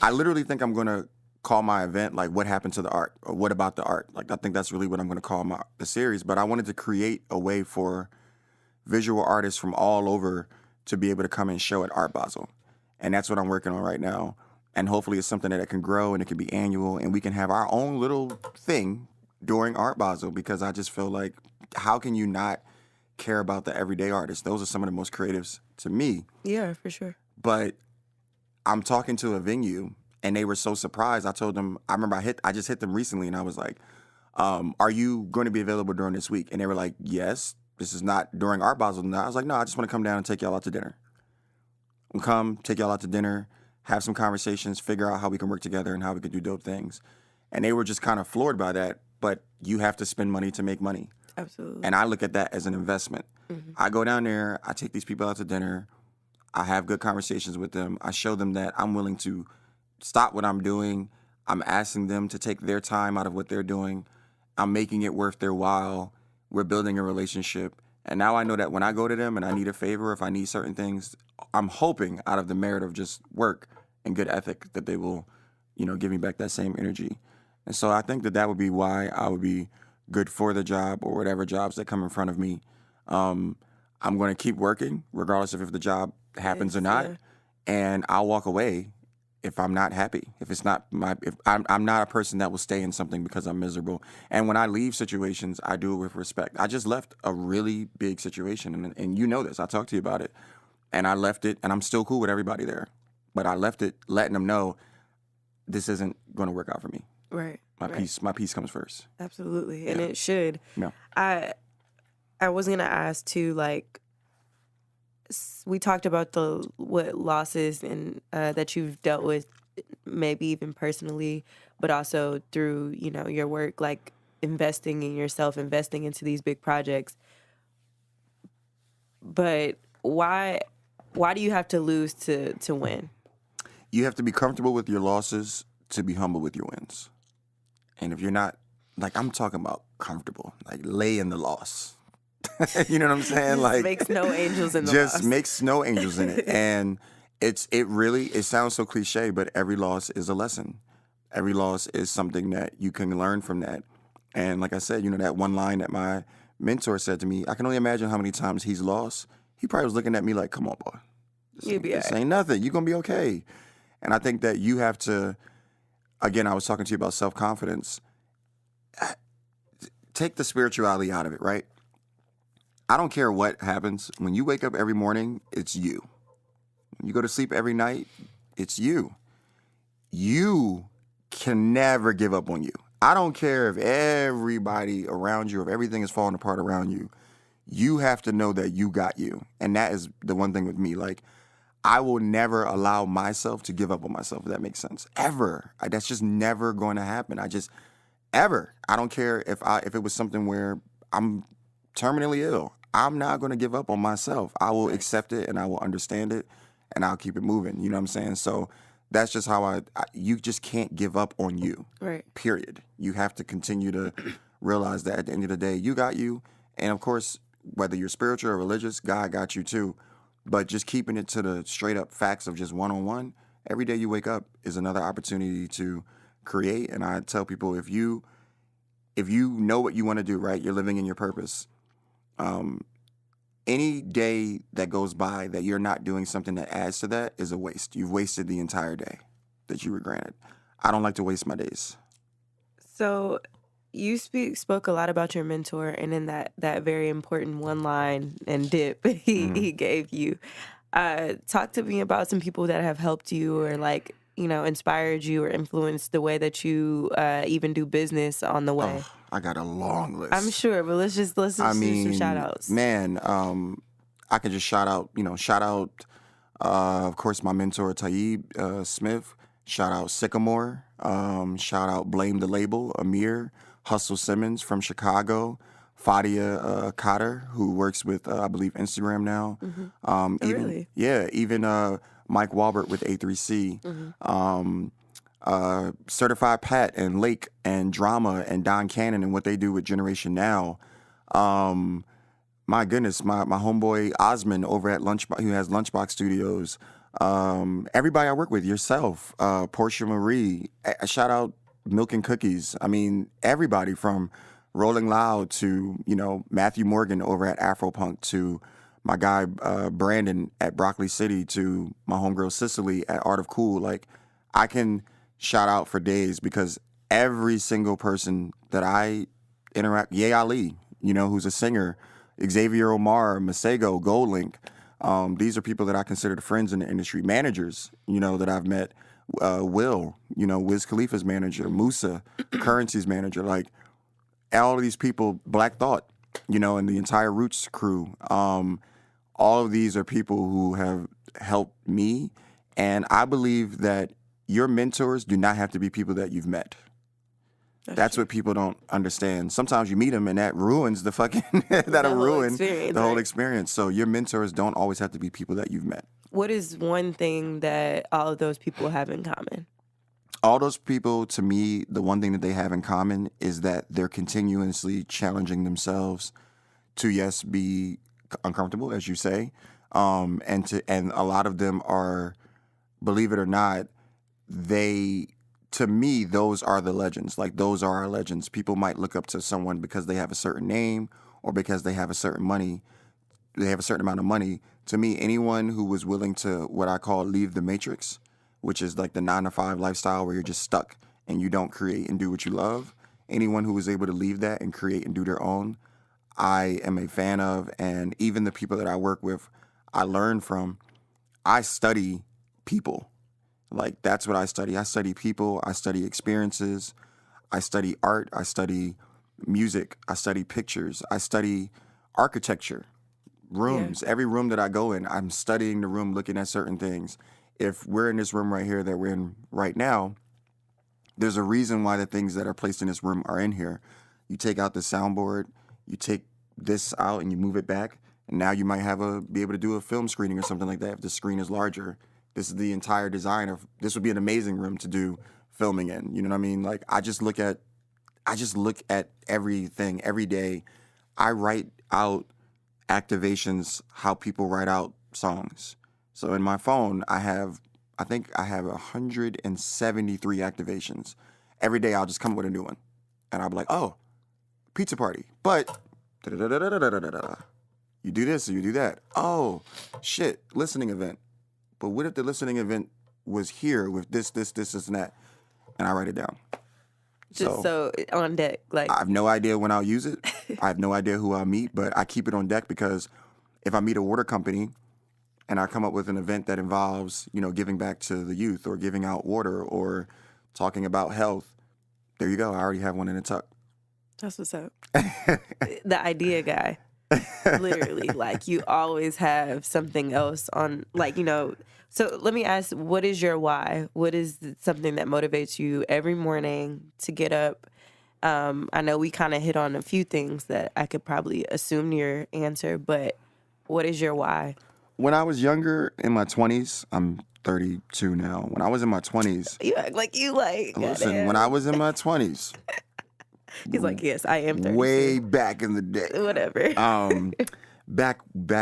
I literally think I'm going to call my event like "What Happened to the Art?" or "What About the Art?" Like, I think that's really what I'm going to call the series. But I wanted to create a way for visual artists from all over to be able to come and show at Art Basel. And that's what I'm working on right now. And hopefully it's something that can grow and it can be annual and we can have our own little thing during Art Basel, because I just feel like, how can you not care about the everyday artists? Those are some of the most creatives to me. Yeah, for sure. But I'm talking to a venue and they were so surprised. I told them, I remember I just hit them recently and I was like, are you going to be available during this week? And they were like, yes. This is not during Art Basel. No. I was like, no, I just want to come down and take y'all out to dinner. We'll come, take y'all out to dinner, have some conversations, figure out how we can work together and how we can do dope things. And they were just kind of floored by that. But you have to spend money to make money. Absolutely. And I look at that as an investment. Mm-hmm. I go down there, I take these people out to dinner, I have good conversations with them. I show them that I'm willing to stop what I'm doing. I'm asking them to take their time out of what they're doing. I'm making it worth their while. We're building a relationship. And now I know that when I go to them and I need a favor, if I need certain things, I'm hoping out of the merit of just work and good ethic that they will, give me back that same energy. And so I think that would be why I would be good for the job or whatever jobs that come in front of me. I'm going to keep working regardless of if the job happens or not. Yeah. And I'll walk away if I'm not happy. If I'm not a person that will stay in something because I'm miserable. And when I leave situations, I do it with respect. I just left a really big situation, and you know this. I talked to you about it. And I left it, and I'm still cool with everybody there. But I left it letting them know this isn't going to work out for me. Right. My peace comes first. Absolutely. And it should. No. I was going to ask too, like, we talked about what losses and that you've dealt with, maybe even personally, but also through, your work, like investing in yourself, investing into these big projects. But why do you have to lose to win? You have to be comfortable with your losses to be humble with your wins. And if you're not, like, I'm talking about comfortable, like lay in the loss. You know what I'm saying? Like, makes no angels in the just loss. Makes no angels in it. And it sounds so cliche, but every loss is a lesson. Every loss is something that you can learn from that. And like I said, that one line that my mentor said to me, I can only imagine how many times he's lost. He probably was looking at me like, come on, boy. This ain't nothing. You're going to be okay. And I think that you have to, again, I was talking to you about self-confidence. Take the spirituality out of it, right? I don't care what happens. When you wake up every morning, it's you. When you go to sleep every night, it's you. You can never give up on you. I don't care if everybody around you, if everything is falling apart around you. You have to know that you got you. And that is the one thing with me. Like, I will never allow myself to give up on myself, if that makes sense. Ever. That's just never going to happen. Ever. I don't care if it was something where I'm terminally ill. I'm not going to give up on myself. I will accept it and I will understand it and I'll keep it moving. You know what I'm saying? So that's just how you just can't give up on you. Right. Period. You have to continue to realize that at the end of the day, you got you. And of course, whether you're spiritual or religious, God got you too. But just keeping it to the straight up facts of just one-on-one, every day you wake up is another opportunity to create. And I tell people, if you know what you want to do, right, you're living in your purpose. Any day that goes by that you're not doing something that adds to that is a waste. You've wasted the entire day that you were granted. I don't like to waste my days. So You spoke a lot about your mentor, and in that very important one line and dip he gave you. Talk to me about some people that have helped you or like, inspired you or influenced the way that you even do business on the way. Oh, I got a long list. I'm sure, but let's just do some shout outs. Man, I can just shout out, of course, my mentor, Taib Smith. Shout out Sycamore. Shout out Blame the Label, Amir. Hustle Simmons from Chicago. Fadia Cotter, who works with, I believe, Instagram now. Really? Yeah, even Mike Walbert with A3C. Certified Pat and Lake and Drama and Don Cannon and what they do with Generation Now. My goodness, my homeboy Osman over at Lunchbox, who has Lunchbox Studios. Everybody I work with, yourself, Portia Marie. Shout out Milk and Cookies. I mean, everybody from Rolling Loud to, Matthew Morgan over at Afropunk to my guy Brandon at Broccoli City to my homegirl Cicely at Art of Cool. Like, I can shout out for days because every single person that I interact, Ye Ali, who's a singer, Xavier Omar, Masego, Goldlink, these are people that I consider friends in the industry, managers, that I've met, Will, Wiz Khalifa's manager, Musa, Currency's manager, like all of these people, Black Thought, and the entire Roots crew. All of these are people who have helped me, and I believe that your mentors do not have to be people that you've met. That's what people don't understand. Sometimes you meet them and that ruins the fucking, that'll ruin the whole experience. So your mentors don't always have to be people that you've met. What is one thing that all of those people have in common? All those people, to me, the one thing that they have in common is that they're continuously challenging themselves to, yes, be uncomfortable, as you say. And a lot of them are, believe it or not, to me, those are the legends. Like, those are our legends. People might look up to someone because they have a certain name or because they have a certain money. They have a certain amount of money. To me, anyone who was willing to, what I call, leave the matrix, which is like the 9-to-5 lifestyle where you're just stuck and you don't create and do what you love. Anyone who was able to leave that and create and do their own, I am a fan of. And even the people that I work with, I learn from. I study people. Like, that's what I study. I study people. I study experiences. I study art. I study music. I study pictures. I study architecture, rooms. Yeah. Every room that I go in, I'm studying the room, looking at certain things. If we're in this room right here that we're in right now, there's a reason why the things that are placed in this room are in here. You take out the soundboard, you take this out and you move it back, and now you might be able to do a film screening or something like that if the screen is larger. This is the entire design of, this would be an amazing room to do filming in. You know what I mean? Like, I just look at everything every day. I write out activations, how people write out songs. So in my phone, I think I have 173 activations. Every day I'll just come up with a new one. And I'll be like, oh, pizza party. But you do this or you do that. Oh, shit, listening event. But what if the listening event was here with this, and that? And I write it down. Just so on deck. Like, I have no idea when I'll use it. I have no idea who I'll meet, but I keep it on deck because if I meet a water company and I come up with an event that involves, giving back to the youth or giving out water or talking about health, there you go. I already have one in the tuck. That's what's up. The idea guy. Literally, like, you always have something else on, like, so let me ask, what is your why? What is something that motivates you every morning to get up? I know we kind of hit on a few things that I could probably assume your answer, but what is your why? When I was younger, in my 20s, I'm 32 now. When I was in my 20s... You act like you like... Listen, when I was in my 20s... He's like, yes, I am 32. Way back in the day. Whatever. Back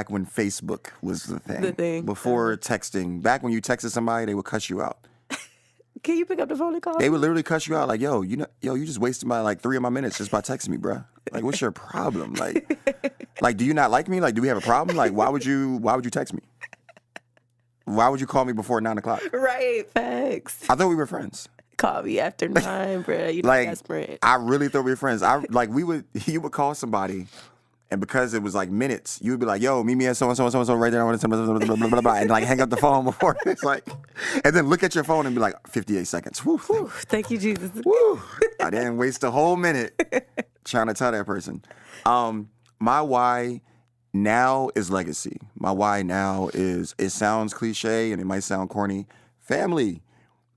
when Facebook was the thing. The thing. Before texting. Back when you texted somebody, they would cuss you out. Can you pick up the phone and call? They would literally cuss you out like, yo, you just wasted my 3 of my minutes just by texting me, bruh. Like, what's your problem? Like, do you not like me? Like, do we have a problem? Like, why would you text me? Why would you call me before 9 o'clock? Right, facts. I thought we were friends. Call me after 9, bro. You know Like, desperate. I really thought we were friends. You would call somebody, and because it was like minutes, you would be like, yo, meet me at so-and-so right there. I want to blah, blah, blah, blah, blah, and like hang up the phone before it's like, and then look at your phone and be like, 58 seconds. Woo, Thank you, Jesus. woo. I didn't waste a whole minute trying to tell that person. My why now is legacy. My why now is, it sounds cliche and it might sound corny, family.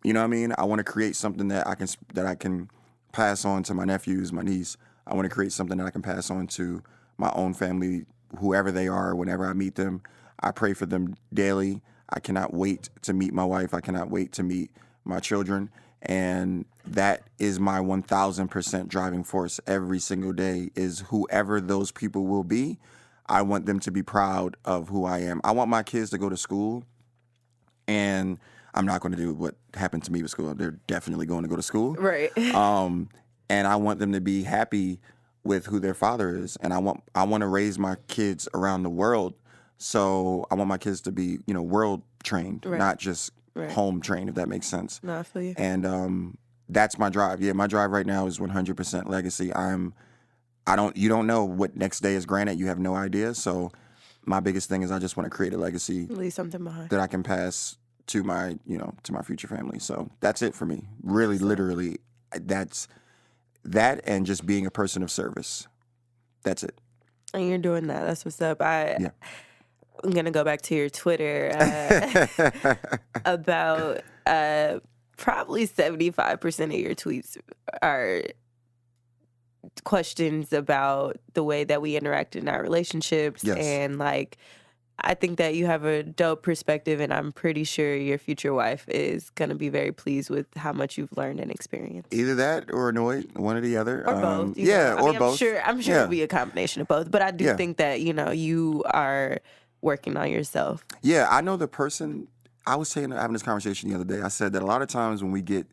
You know what I mean? I want to create something that I can pass on to my nephews, my niece. I want to create something that I can pass on to my own family, whoever they are, whenever I meet them. I pray for them daily. I cannot wait to meet my wife. I cannot wait to meet my children. And that is my 1,000% driving force every single day, is whoever those people will be, I want them to be proud of who I am. I want my kids to go to school, and I'm not going to do what happened to me with school. They're definitely going to go to school. Right. And I want them to be happy with who their father is. And I want to raise my kids around the world. So I want my kids to be, world trained, not just home trained, if that makes sense. No, I feel you. And that's my drive. Yeah, my drive right now is 100% legacy. You don't know what next day is granted. You have no idea. So my biggest thing is I just want to create a legacy. Leave something behind. That I can pass to my, to my future family. So that's it for me. Really, literally, that's that, and just being a person of service. That's it. And you're doing that. That's what's up. I'm going to go back to your Twitter about probably 75% of your tweets are questions about the way that we interact in our relationships. Yes. And I think that you have a dope perspective, and I'm pretty sure your future wife is going to be very pleased with how much you've learned and experienced. Either that or annoyed, one or the other. Or both. Or both. I'm sure it'll be a combination of both, but I do think that, you are working on yourself. Yeah, I know the person. I was having this conversation the other day. I said that a lot of times when we get,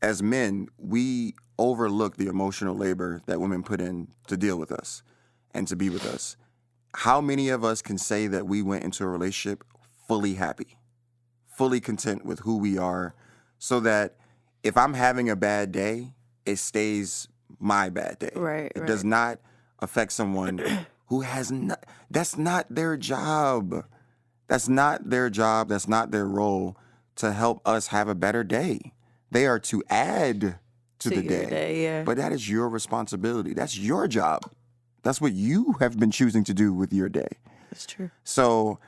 as men, we overlook the emotional labor that women put in to deal with us and to be with us. How many of us can say that we went into a relationship fully happy, fully content with who we are, so that if I'm having a bad day, it stays my bad day. Right. It does not affect someone who has not. That's not their job. That's not their job. That's not their role to help us have a better day. They are to add to the day. But that is your responsibility. That's your job. That's what you have been choosing to do with your day. That's true. So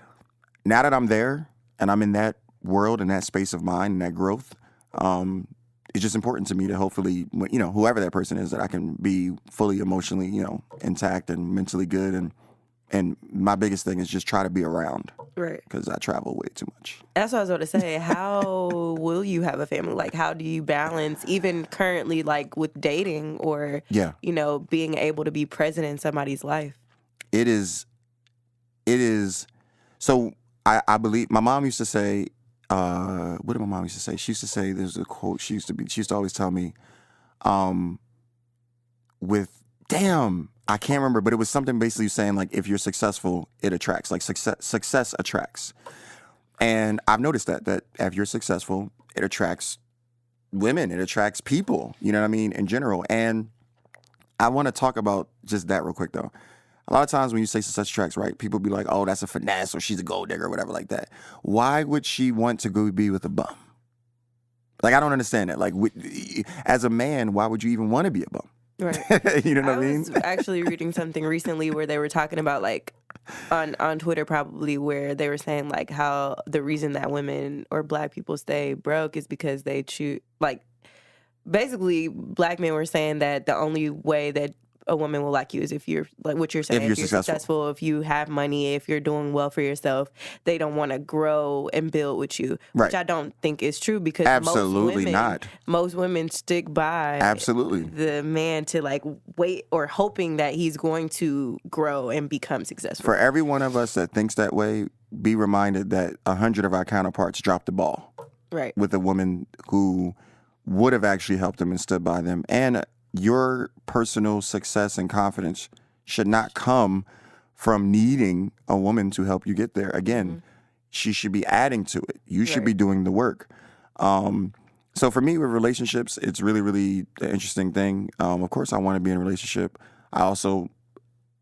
now that I'm there and I'm in that world and that space of mind and that growth, it's just important to me to hopefully, whoever that person is, that I can be fully emotionally, intact and mentally good. And my biggest thing is just try to be around. Right. Because I travel way too much. That's what I was about to say. How will you have a family? How do you balance, even currently, with dating or, being able to be present in somebody's life? It is. So I believe my mom used to say, what did my mom used to say? She used to say, there's a quote she used to always tell me, I can't remember, but it was something basically saying, if you're successful, it attracts. Success attracts. And I've noticed that if you're successful, it attracts women. It attracts people, you know what I mean, in general. And I want to talk about just that real quick, though. A lot of times when you say success attracts, right, people be like, oh, that's a finesse, or she's a gold digger or whatever like that. Why would she want to go be with a bum? I don't understand that. As a man, why would you even want to be a bum? Right. You know what I mean? I was actually reading something recently where they were talking about on Twitter probably, where they were saying how the reason that women or black people stay broke is because they choose basically black men were saying that the only way that a woman will like you is if you're what you're saying, if you're successful, if you have money, if you're doing well for yourself. They don't want to grow and build with you, which I don't think is true, because most women stick by the man to wait or hoping that he's going to grow and become successful. For every one of us that thinks that way, be reminded that 100 of our counterparts dropped the ball with a woman who would have actually helped them and stood by them. And your personal success and confidence should not come from needing a woman to help you get there. Again, she should be adding to it. You should be doing the work. So for me with relationships, it's really, really an interesting thing. Of course, I want to be in a relationship. I also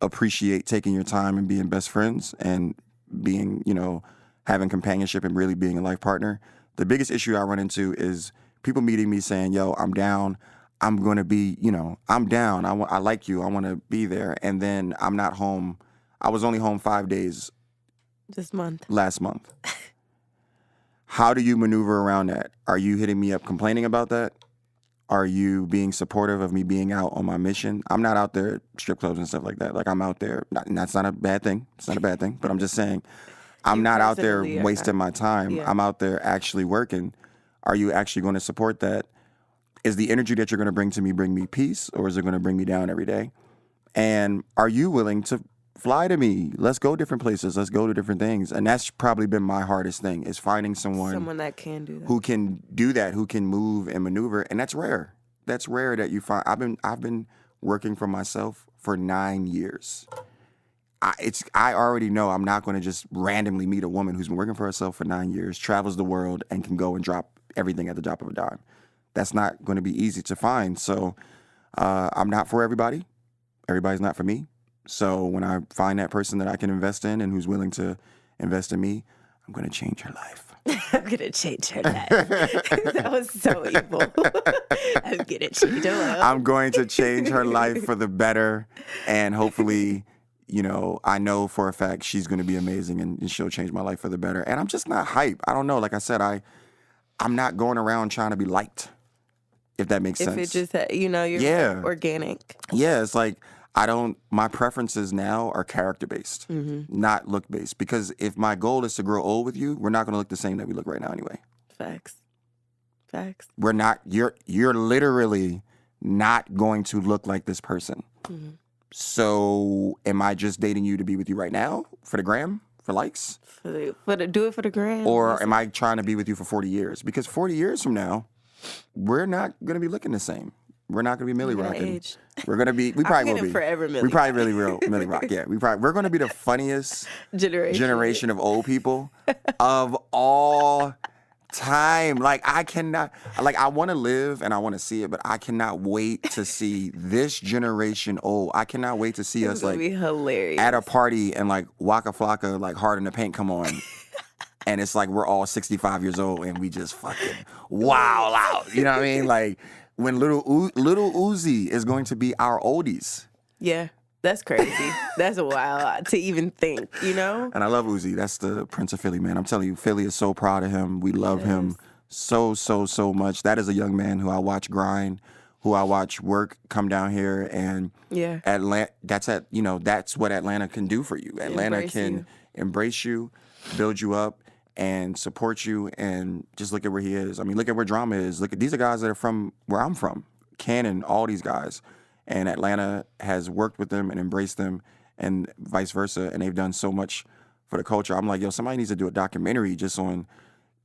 appreciate taking your time and being best friends and being, having companionship and really being a life partner. The biggest issue I run into is people meeting me saying, yo, I'm down. I'm going to be, I'm down. I like you. I want to be there. And then I'm not home. I was only home 5 days. Last month. How do you maneuver around that? Are you hitting me up complaining about that? Are you being supportive of me being out on my mission? I'm not out there at strip clubs and stuff like that. Like I'm out there. That's not a bad thing. It's not a bad thing. But I'm just saying I'm not out there wasting my time. Yeah. I'm out there actually working. Are you actually going to support that? Is the energy that you're going to bring to me bring me peace, or is it going to bring me down every day? And are you willing to fly to me? Let's go different places. Let's go to different things. And that's probably been my hardest thing, is finding someone that can do that. Who can do that, who can move and maneuver. And that's rare. That's rare that you find. I've been working for myself for 9 years. I already know I'm not going to just randomly meet a woman who's been working for herself for 9 years, travels the world, and can go and drop everything at the drop of a dime. That's not going to be easy to find. So I'm not for everybody. Everybody's not for me. So when I find that person that I can invest in and who's willing to invest in me, I'm going to change her life. I'm going to change her life. That was so evil. I'm going to change her life. I'm going to change her life for the better. And hopefully, I know for a fact she's going to be amazing and she'll change my life for the better. And I'm just not hype. I don't know. Like I said, I'm not going around trying to be liked, if that makes sense. If it just, you're organic. Yeah, it's like, my preferences now are character-based, not look-based. Because if my goal is to grow old with you, we're not going to look the same that we look right now anyway. Facts. We're not, you're literally not going to look like this person. Mm-hmm. So am I just dating you to be with you right now for the gram, for likes? Do it for the gram. Or am I trying to be with you for 40 years? Because 40 years from now, we're not going to be looking the same. We're not going to be Millie rocking. We're going to be, we probably will be. Forever Millie. We probably really will Millie rock. Yeah, we're going to be the funniest generation of old people of all time. Like I want to live and I want to see it, but I cannot wait to see this generation old. I cannot wait to see us like be hilarious at a party and like Waka Flocka, like Hard in the Paint come on. And it's like we're all 65 years old and we just fucking wow out. You know what I mean? Like when little Uzi is going to be our oldies. Yeah, that's crazy. That's wild to even think, And I love Uzi. That's the Prince of Philly, man. I'm telling you, Philly is so proud of him. We love him so, so, so much. That is a young man who I watch grind, who I watch work, come down here, and Atlanta. That's what Atlanta can do for you. Atlanta can embrace you, build you up, and support you, and just look at where he is. I mean, look at where Drama is. Look at these are guys that are from where I'm from, Cannon, all these guys, and Atlanta has worked with them and embraced them, and vice versa. And they've done so much for the culture. I'm like, yo, somebody needs to do a documentary just on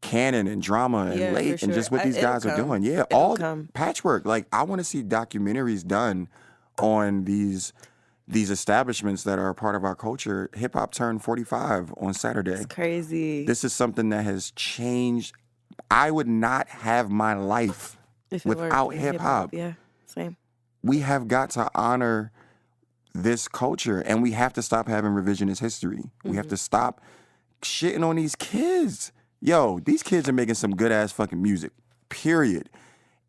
Cannon and Drama and Late and just what these guys are doing. Yeah, all Patchwerk. Like, I want to see documentaries done on these establishments that are a part of our culture. Hip hop turned 45 on Saturday. It's crazy. This is something that has changed. I would not have my life without hip hop. Yeah, same. We have got to honor this culture, and we have to stop having revisionist history. We have to stop shitting on these kids. Yo, these kids are making some good ass fucking music. Period.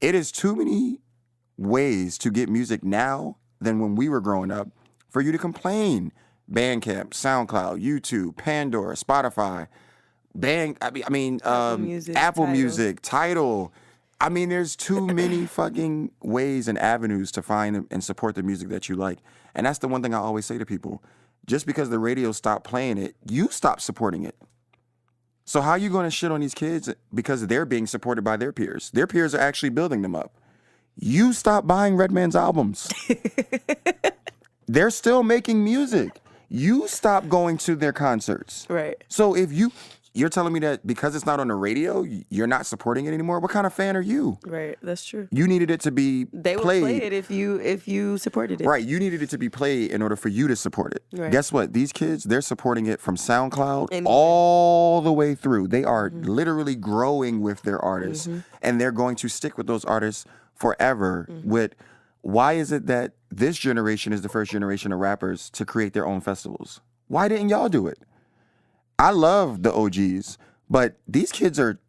It is too many ways to get music now than when we were growing up for you to complain. Bandcamp, SoundCloud, YouTube, Pandora, Spotify, Apple Music, Tidal. I mean, there's too many fucking ways and avenues to find and support the music that you like. And that's the one thing I always say to people. Just because the radio stopped playing it, you stop supporting it. So how are you going to shit on these kids because they're being supported by their peers? Their peers are actually building them up. You stop buying Redman's albums. They're still making music. You stop going to their concerts. Right. So if you you're telling me that because it's not on the radio, you're not supporting it anymore? What kind of fan are you? Right, that's true. You needed it to be They would played. play it if you supported it. Right, you needed it to be played in order for you to support it. Right. Guess what? These kids, they're supporting it from SoundCloud all the way through. They are literally growing with their artists, and they're going to stick with those artists forever. Why is it that this generation is the first generation of rappers to create their own festivals? Why didn't y'all do it? I love the OGs, but these kids are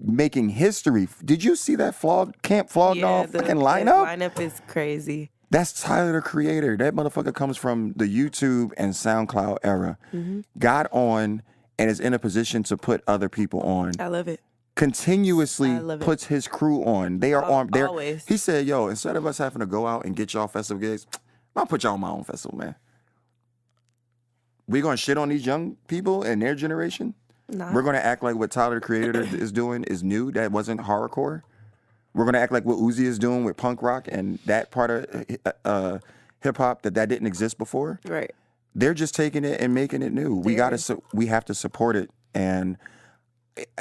making history. Did you see that Camp Flog Gnaw fucking lineup? The lineup is crazy. That's Tyler, the Creator. That motherfucker comes from the YouTube and SoundCloud era. Got on and is in a position to put other people on. I love it. Continuously puts his crew on. They are on. Always. He said, yo, instead of us having to go out and get y'all festival gigs, I'll put y'all on my own festival, man. We gonna shit on these young people and their generation? Nah. We're gonna act like what Tyler, the Creator, is doing is new. That wasn't horrorcore. We're gonna act like what Uzi is doing with punk rock and that part of hip hop that didn't exist before. Right. They're just taking it and making it new. We have to support it, and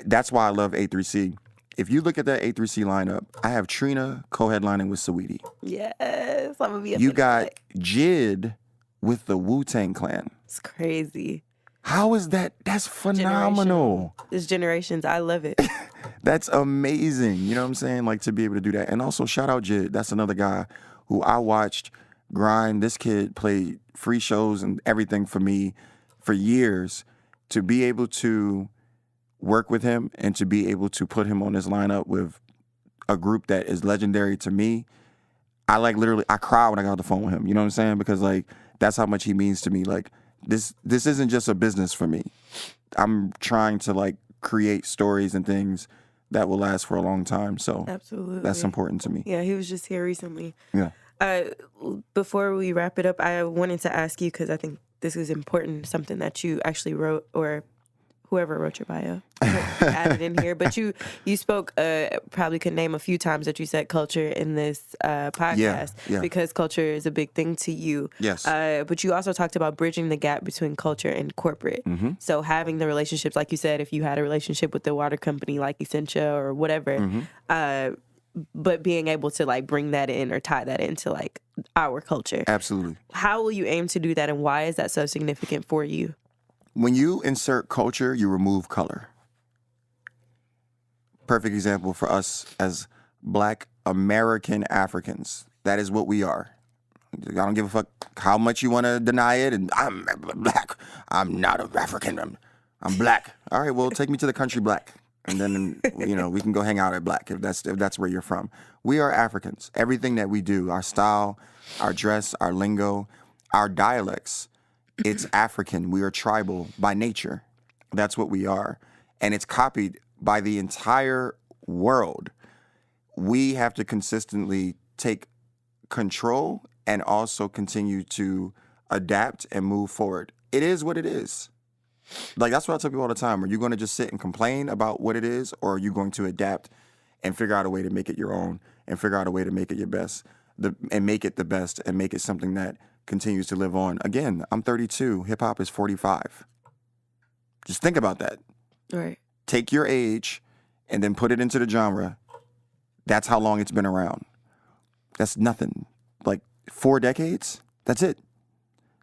that's why I love A3C. If you look at that A3C lineup, I have Trina co-headlining with Saweetie. Yes, I'm gonna be. You got Jid with the Wu-Tang Clan. It's crazy. How is that? That's phenomenal. This generations, I love it. That's amazing. You know what I'm saying? Like, to be able to do that. And also, shout out Jid. That's another guy who I watched grind. This kid played free shows and everything for me for years. To be able to work with him and to be able to put him on this lineup with a group that is legendary to me, I cry when I got off the phone with him. You know what I'm saying? Because, like, that's how much he means to me. Like, this isn't just a business for me. I'm trying to, like, create stories and things that will last for a long time. So absolutely, that's important to me. Yeah, he was just here recently. Yeah. Before we wrap it up, I wanted to ask you, because I think this is important, something that you actually wrote, or whoever wrote your bio added in here, but you spoke, probably could name a few times that you said culture in this podcast, because culture is a big thing to you. Yes. But you also talked about bridging the gap between culture and corporate. So having the relationships, like you said, if you had a relationship with the water company like Essentia or whatever, but being able to, like, bring that in or tie that into, like, our culture. Absolutely. How will you aim to do that, and why is that so significant for you? When you insert culture, you remove color. Perfect example for us as Black American Africans. That is what we are. I don't give a fuck how much you want to deny it. And I'm Black. I'm not an African. I'm Black. All right, well, take me to the country Black. And then, we can go hang out at Black if that's where you're from. We are Africans. Everything that we do, our style, our dress, our lingo, our dialects, it's African. We are tribal by nature. That's what we are. And it's copied by the entire world. We have to consistently take control and also continue to adapt and move forward. It is what it is. Like, that's what I tell people all the time. Are you going to just sit and complain about what it is, or are you going to adapt and figure out a way to make it your own and figure out a way to make it your best, and make it the best, and make it something that continues to live on? Again, I'm 32. Hip hop is 45. Just think about that. Right. Take your age and then put it into the genre. That's how long it's been around. That's nothing. Like 4 decades. That's it.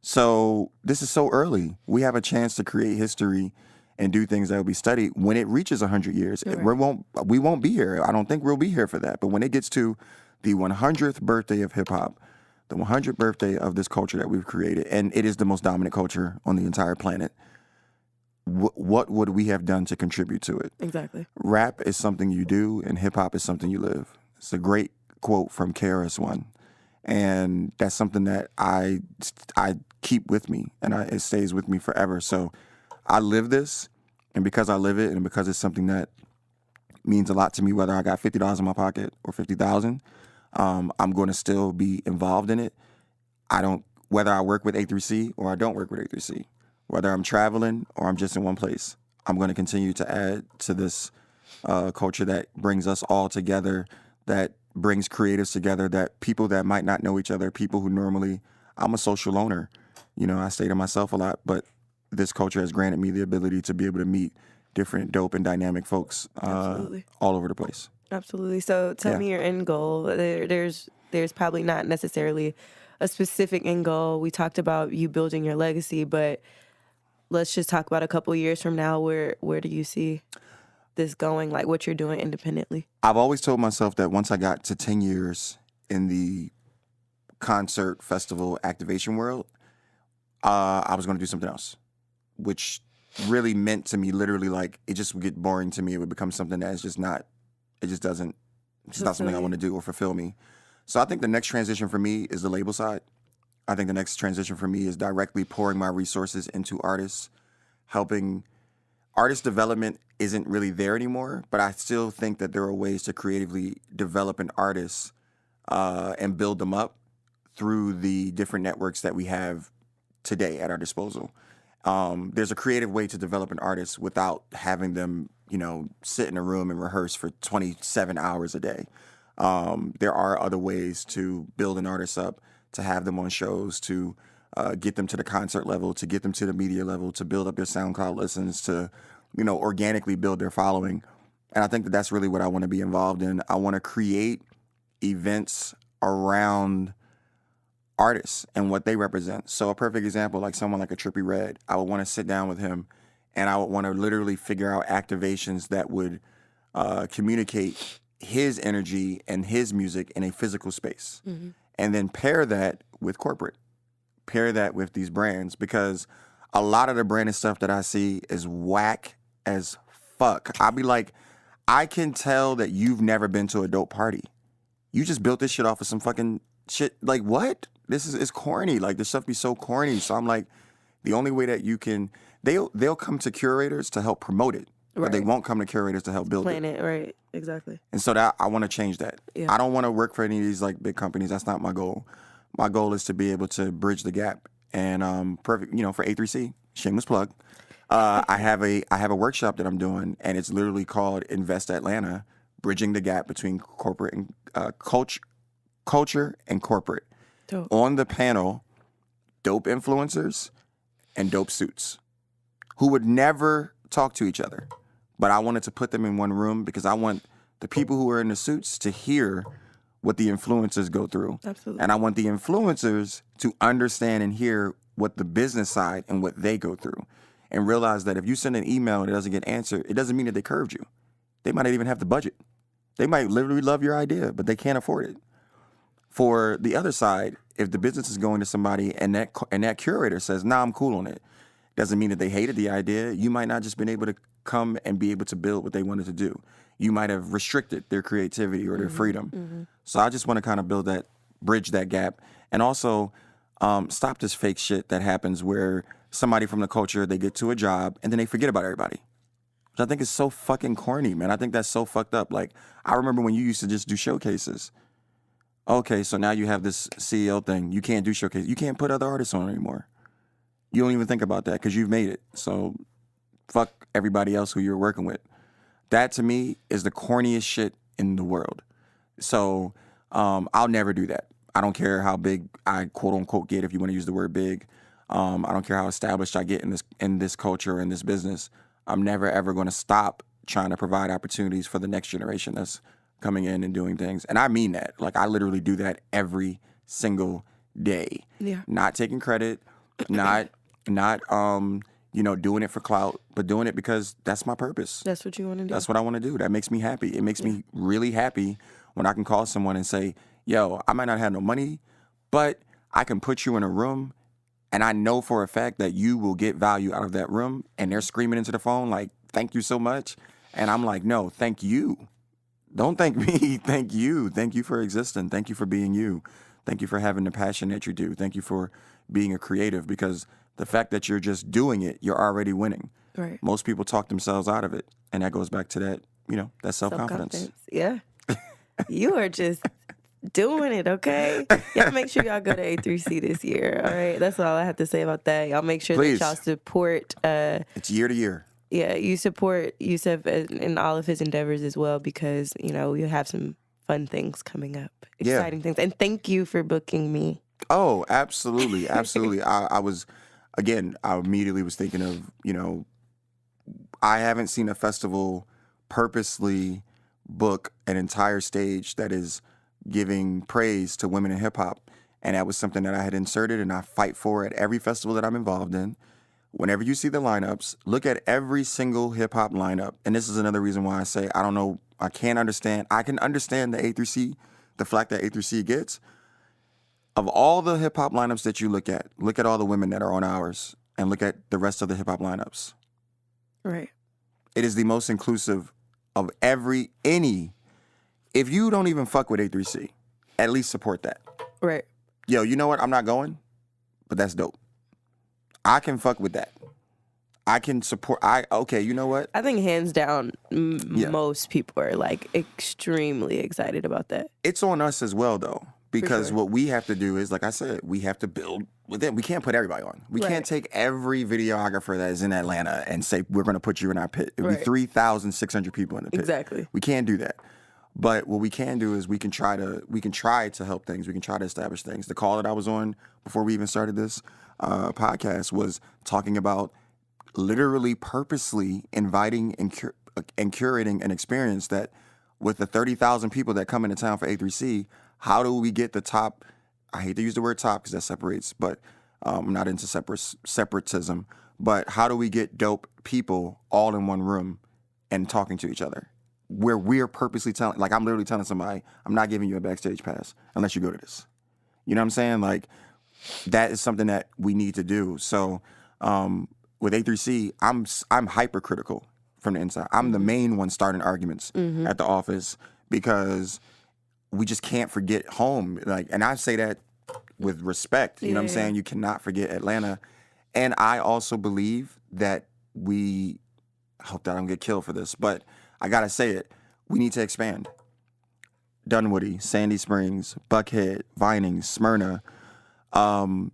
So this is so early. We have a chance to create history and do things that will be studied when it reaches 100 years. Right. We won't be here. I don't think we'll be here for that. But when it gets to the 100th birthday of hip hop, the 100th birthday of this culture that we've created, and it is the most dominant culture on the entire planet, what would we have done to contribute to it? Exactly. Rap is something you do, and hip hop is something you live. It's a great quote from KRS-One. And that's something that I keep with me, and it stays with me forever. So I live this, and because I live it, and because it's something that means a lot to me, whether I got $50 in my pocket or 50,000, I'm going to still be involved in it. Whether I work with A3C or I don't work with A3C, whether I'm traveling or I'm just in one place, I'm going to continue to add to this culture that brings us all together, that brings creatives together, that people that might not know each other, people who normally, I'm a social loner. I stay to myself a lot, but this culture has granted me the ability to be able to meet different dope and dynamic folks all over the place. Absolutely. So tell me your end goal. There's probably not necessarily a specific end goal. We talked about you building your legacy, but let's just talk about a couple years from now. Where do you see this going? Like what you're doing independently? I've always told myself that once I got to 10 years in the concert festival activation world, I was going to do something else, which really meant to me literally like it just would get boring to me. It would become something that's just not, it just doesn't, it's not something I want to do or fulfill me. So I think the next transition for me is the label side. I think the next transition for me is directly pouring my resources into artists, helping. Artist development isn't really there anymore, but I still think that there are ways to creatively develop an artist and build them up through the different networks that we have today at our disposal. There's a creative way to develop an artist without having them, sit in a room and rehearse for 27 hours a day. There are other ways to build an artist up, to have them on shows, to get them to the concert level, to get them to the media level, to build up their SoundCloud listens, to, organically build their following. And I think that that's really what I want to be involved in. I want to create events around artists and what they represent. So a perfect example, like someone like a Trippie Redd, I would want to sit down with him and I would want to literally figure out activations that would communicate his energy and his music in a physical space. Mm-hmm. And then pair that with corporate. Pair that with these brands, because a lot of the branded stuff that I see is whack as fuck. I'll be like, I can tell that you've never been to a dope party. You just built this shit off of some fucking shit. Like, what? It's corny. Like, this stuff be so corny. So I'm like, the only way that you can, they'll come to curators to help promote it, but they won't come to curators to help build it. Plan it, right? Exactly. And so that I want to change that. Yeah. I don't want to work for any of these like big companies. That's not my goal. My goal is to be able to bridge the gap. And perfect, for A3C, shameless plug. I have a workshop that I'm doing, and it's literally called Invest Atlanta, bridging the gap between corporate and culture and corporate. Dope. On the panel, dope influencers and dope suits who would never talk to each other. But I wanted to put them in one room because I want the people who are in the suits to hear what the influencers go through. Absolutely. And I want the influencers to understand and hear what the business side and what they go through. And realize that if you send an email and it doesn't get answered, it doesn't mean that they curved you. They might not even have the budget. They might literally love your idea, but they can't afford it. For the other side, if the business is going to somebody and that curator says, nah, I'm cool on it, doesn't mean that they hated the idea. You might not just been able to come and be able to build what they wanted to do. You might have restricted their creativity or their freedom. Mm-hmm. So I just want to kind of bridge that gap, and also stop this fake shit that happens where somebody from the culture, they get to a job and then they forget about everybody. Which I think is so fucking corny, man. I think that's so fucked up. Like, I remember when you used to just do showcases. Okay, so now you have this CEO thing. You can't do showcases. You can't put other artists on anymore. You don't even think about that because you've made it. So fuck everybody else who you're working with. That, to me, is the corniest shit in the world. So I'll never do that. I don't care how big I quote unquote get, if you want to use the word big. I don't care how established I get in this culture, in this business. I'm never ever going to stop trying to provide opportunities for the next generation that's coming in and doing things. And I mean that. Like, I literally do that every single day. Yeah. Not taking credit, not doing it for clout, but doing it because that's my purpose. That's what you want to do. That's what I want to do. That makes me happy. It makes me really happy when I can call someone and say, yo, I might not have no money, but I can put you in a room and I know for a fact that you will get value out of that room. And they're screaming into the phone like, thank you so much. And I'm like, no, thank you. Don't thank me. Thank you. Thank you for existing. Thank you for being you. Thank you for having the passion that you do. Thank you for being a creative, because the fact that you're just doing it, you're already winning. Right. Most people talk themselves out of it. And that goes back to that, that self-confidence. Yeah. You are just doing it, okay? Y'all make sure y'all go to A3C this year, all right? That's all I have to say about that. Y'all make sure that y'all support. It's year to year. Yeah, you support Yusuf in all of his endeavors as well, because, we have some fun things coming up, exciting things. And thank you for booking me. Oh, absolutely. Absolutely. I immediately was thinking of, I haven't seen a festival purposely book an entire stage that is giving praise to women in hip hop. And that was something that I had inserted and I fight for at every festival that I'm involved in. Whenever you see the lineups, look at every single hip hop lineup. And this is another reason why I say, I don't know, I can't understand. I can understand the A3C, the flack that A3C gets. Of all the hip hop lineups that you look at all the women that are on ours and look at the rest of the hip hop lineups. Right. It is the most inclusive of any. If you don't even fuck with A3C, at least support that. Right. Yo, you know what? I'm not going, but that's dope. I can fuck with that. I can support. Okay, you know what? I think hands down, most people are like extremely excited about that. It's on us as well, though, because sure. what we have to do is, like I said, we have to build with it. We can't put everybody on. We can't take every videographer that is in Atlanta and say, we're going to put you in our pit. It would be 3,600 people in the pit. Exactly. We can't do that. But what we can do is we can try to help things. We can try to establish things. The call that I was on before we even started this podcast was talking about literally purposely inviting and curating an experience that with the 30,000 people that come into town for A3C, how do we get the top, I hate to use the word top because that separates, but I'm not into separatism, but how do we get dope people all in one room and talking to each other? Where we're purposely telling, like I'm literally telling somebody, I'm not giving you a backstage pass unless you go to this. You know what I'm saying? Like that is something that we need to do. So with A3C, I'm hypercritical from the inside. I'm the main one starting arguments at the office because we just can't forget home. Like, and I say that with respect. You know what I'm saying? You cannot forget Atlanta. And I also believe that I hope that I don't get killed for this, but I gotta say it. We need to expand. Dunwoody, Sandy Springs, Buckhead, Vining, Smyrna,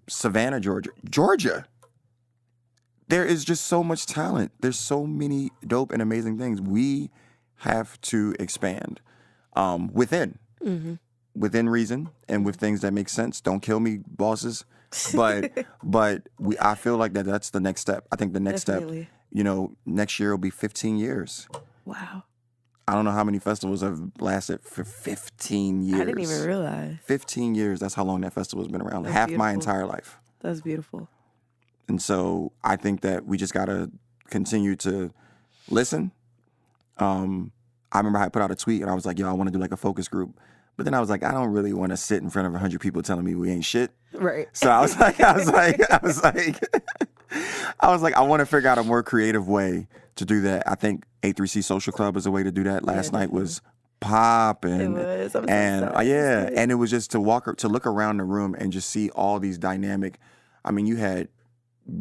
Savannah, Georgia. There is just so much talent. There's so many dope and amazing things. We have to expand within reason and with things that make sense. Don't kill me, bosses. But I feel like that's the next step. I think the next step, next year will be 15 years. Wow. I don't know how many festivals have lasted for 15 years. I didn't even realize. 15 years, that's how long that festival's been around. Half my entire life. That's beautiful. And so I think that we just got to continue to listen. I remember I put out a tweet and I was like, yo, I want to do like a focus group. But then I was like, I don't really want to sit in front of 100 people telling me we ain't shit. Right. So I was like, I want to figure out a more creative way to do that. I think A3C Social Club is a way to do that. Last night was popping. It was. And it was just to look around the room and just see all these dynamic. I mean, you had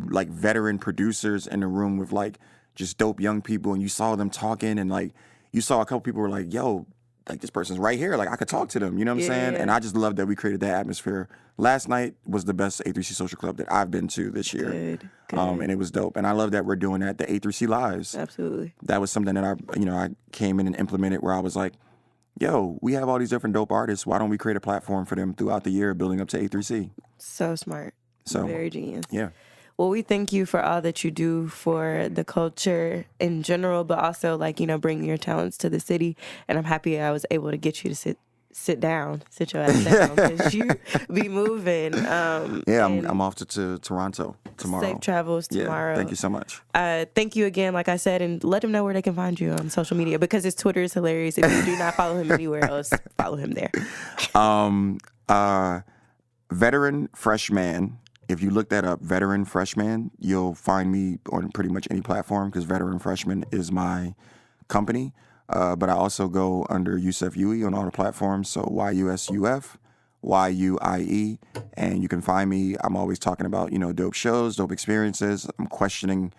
like veteran producers in the room with like just dope young people, and you saw them talking, and like you saw a couple people were like, yo, like this person's right here, like I could talk to them, you know what I'm saying? And I just love that we created that atmosphere. Last night was the best A3C Social Club that I've been to this year. Good. And it was dope. And I love that we're doing that, the A3C Lives. Absolutely. That was something that I came in and implemented where I was like, yo, we have all these different dope artists. Why don't we create a platform for them throughout the year building up to A3C? So smart. So very genius. Yeah. Well, we thank you for all that you do for the culture in general, but also bringing your talents to the city. And I'm happy I was able to get you to sit your ass down because you be moving. I'm off to Toronto tomorrow. Safe travels tomorrow. Yeah, thank you so much. Thank you again, like I said, and let them know where they can find you on social media because his Twitter is hilarious. If you do not follow him anywhere else, follow him there. Veteran Freshman. If you look that up, Veteran Freshman, you'll find me on pretty much any platform because Veteran Freshman is my company. But I also go under Yusuf Yui on all the platforms. So YUSUF, YUIE. And you can find me. I'm always talking about, dope shows, dope experiences. I'm questioning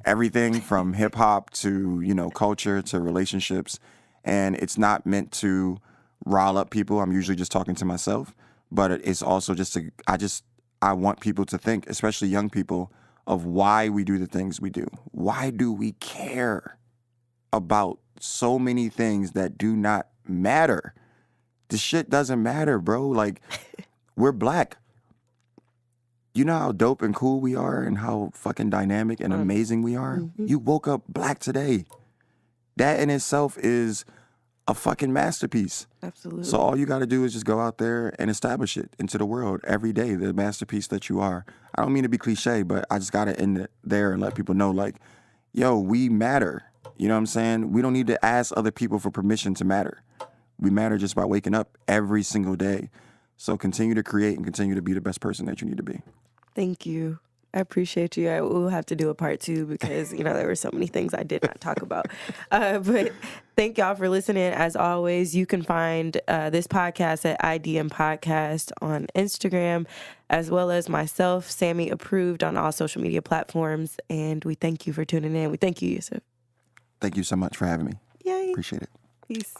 everything from hip hop to, culture to relationships. And it's not meant to rile up people. I'm usually just talking to myself. But it's also I want people to think, especially young people, of why we do the things we do. Why do we care about so many things that do not matter? This shit doesn't matter, bro. Like, we're black. you know how dope and cool we are and how fucking dynamic and amazing we are? You woke up black today. That in itself is a fucking masterpiece. Absolutely. So all you got to do is just go out there and establish it into the world every day, the masterpiece that you are. I don't mean to be cliche, but I just got to end it there and let people know, like, yo, we matter. You know what I'm saying? We don't need to ask other people for permission to matter. We matter just by waking up every single day. So continue to create and continue to be the best person that you need to be. Thank you. I appreciate you. We'll have to do a part 2 because, there were so many things I did not talk about. But thank y'all for listening. As always, you can find this podcast at IDM Podcast on Instagram, as well as myself, Sammy Approved, on all social media platforms. And we thank you for tuning in. We thank you, Yusuf. Thank you so much for having me. Yay. Appreciate it. Peace.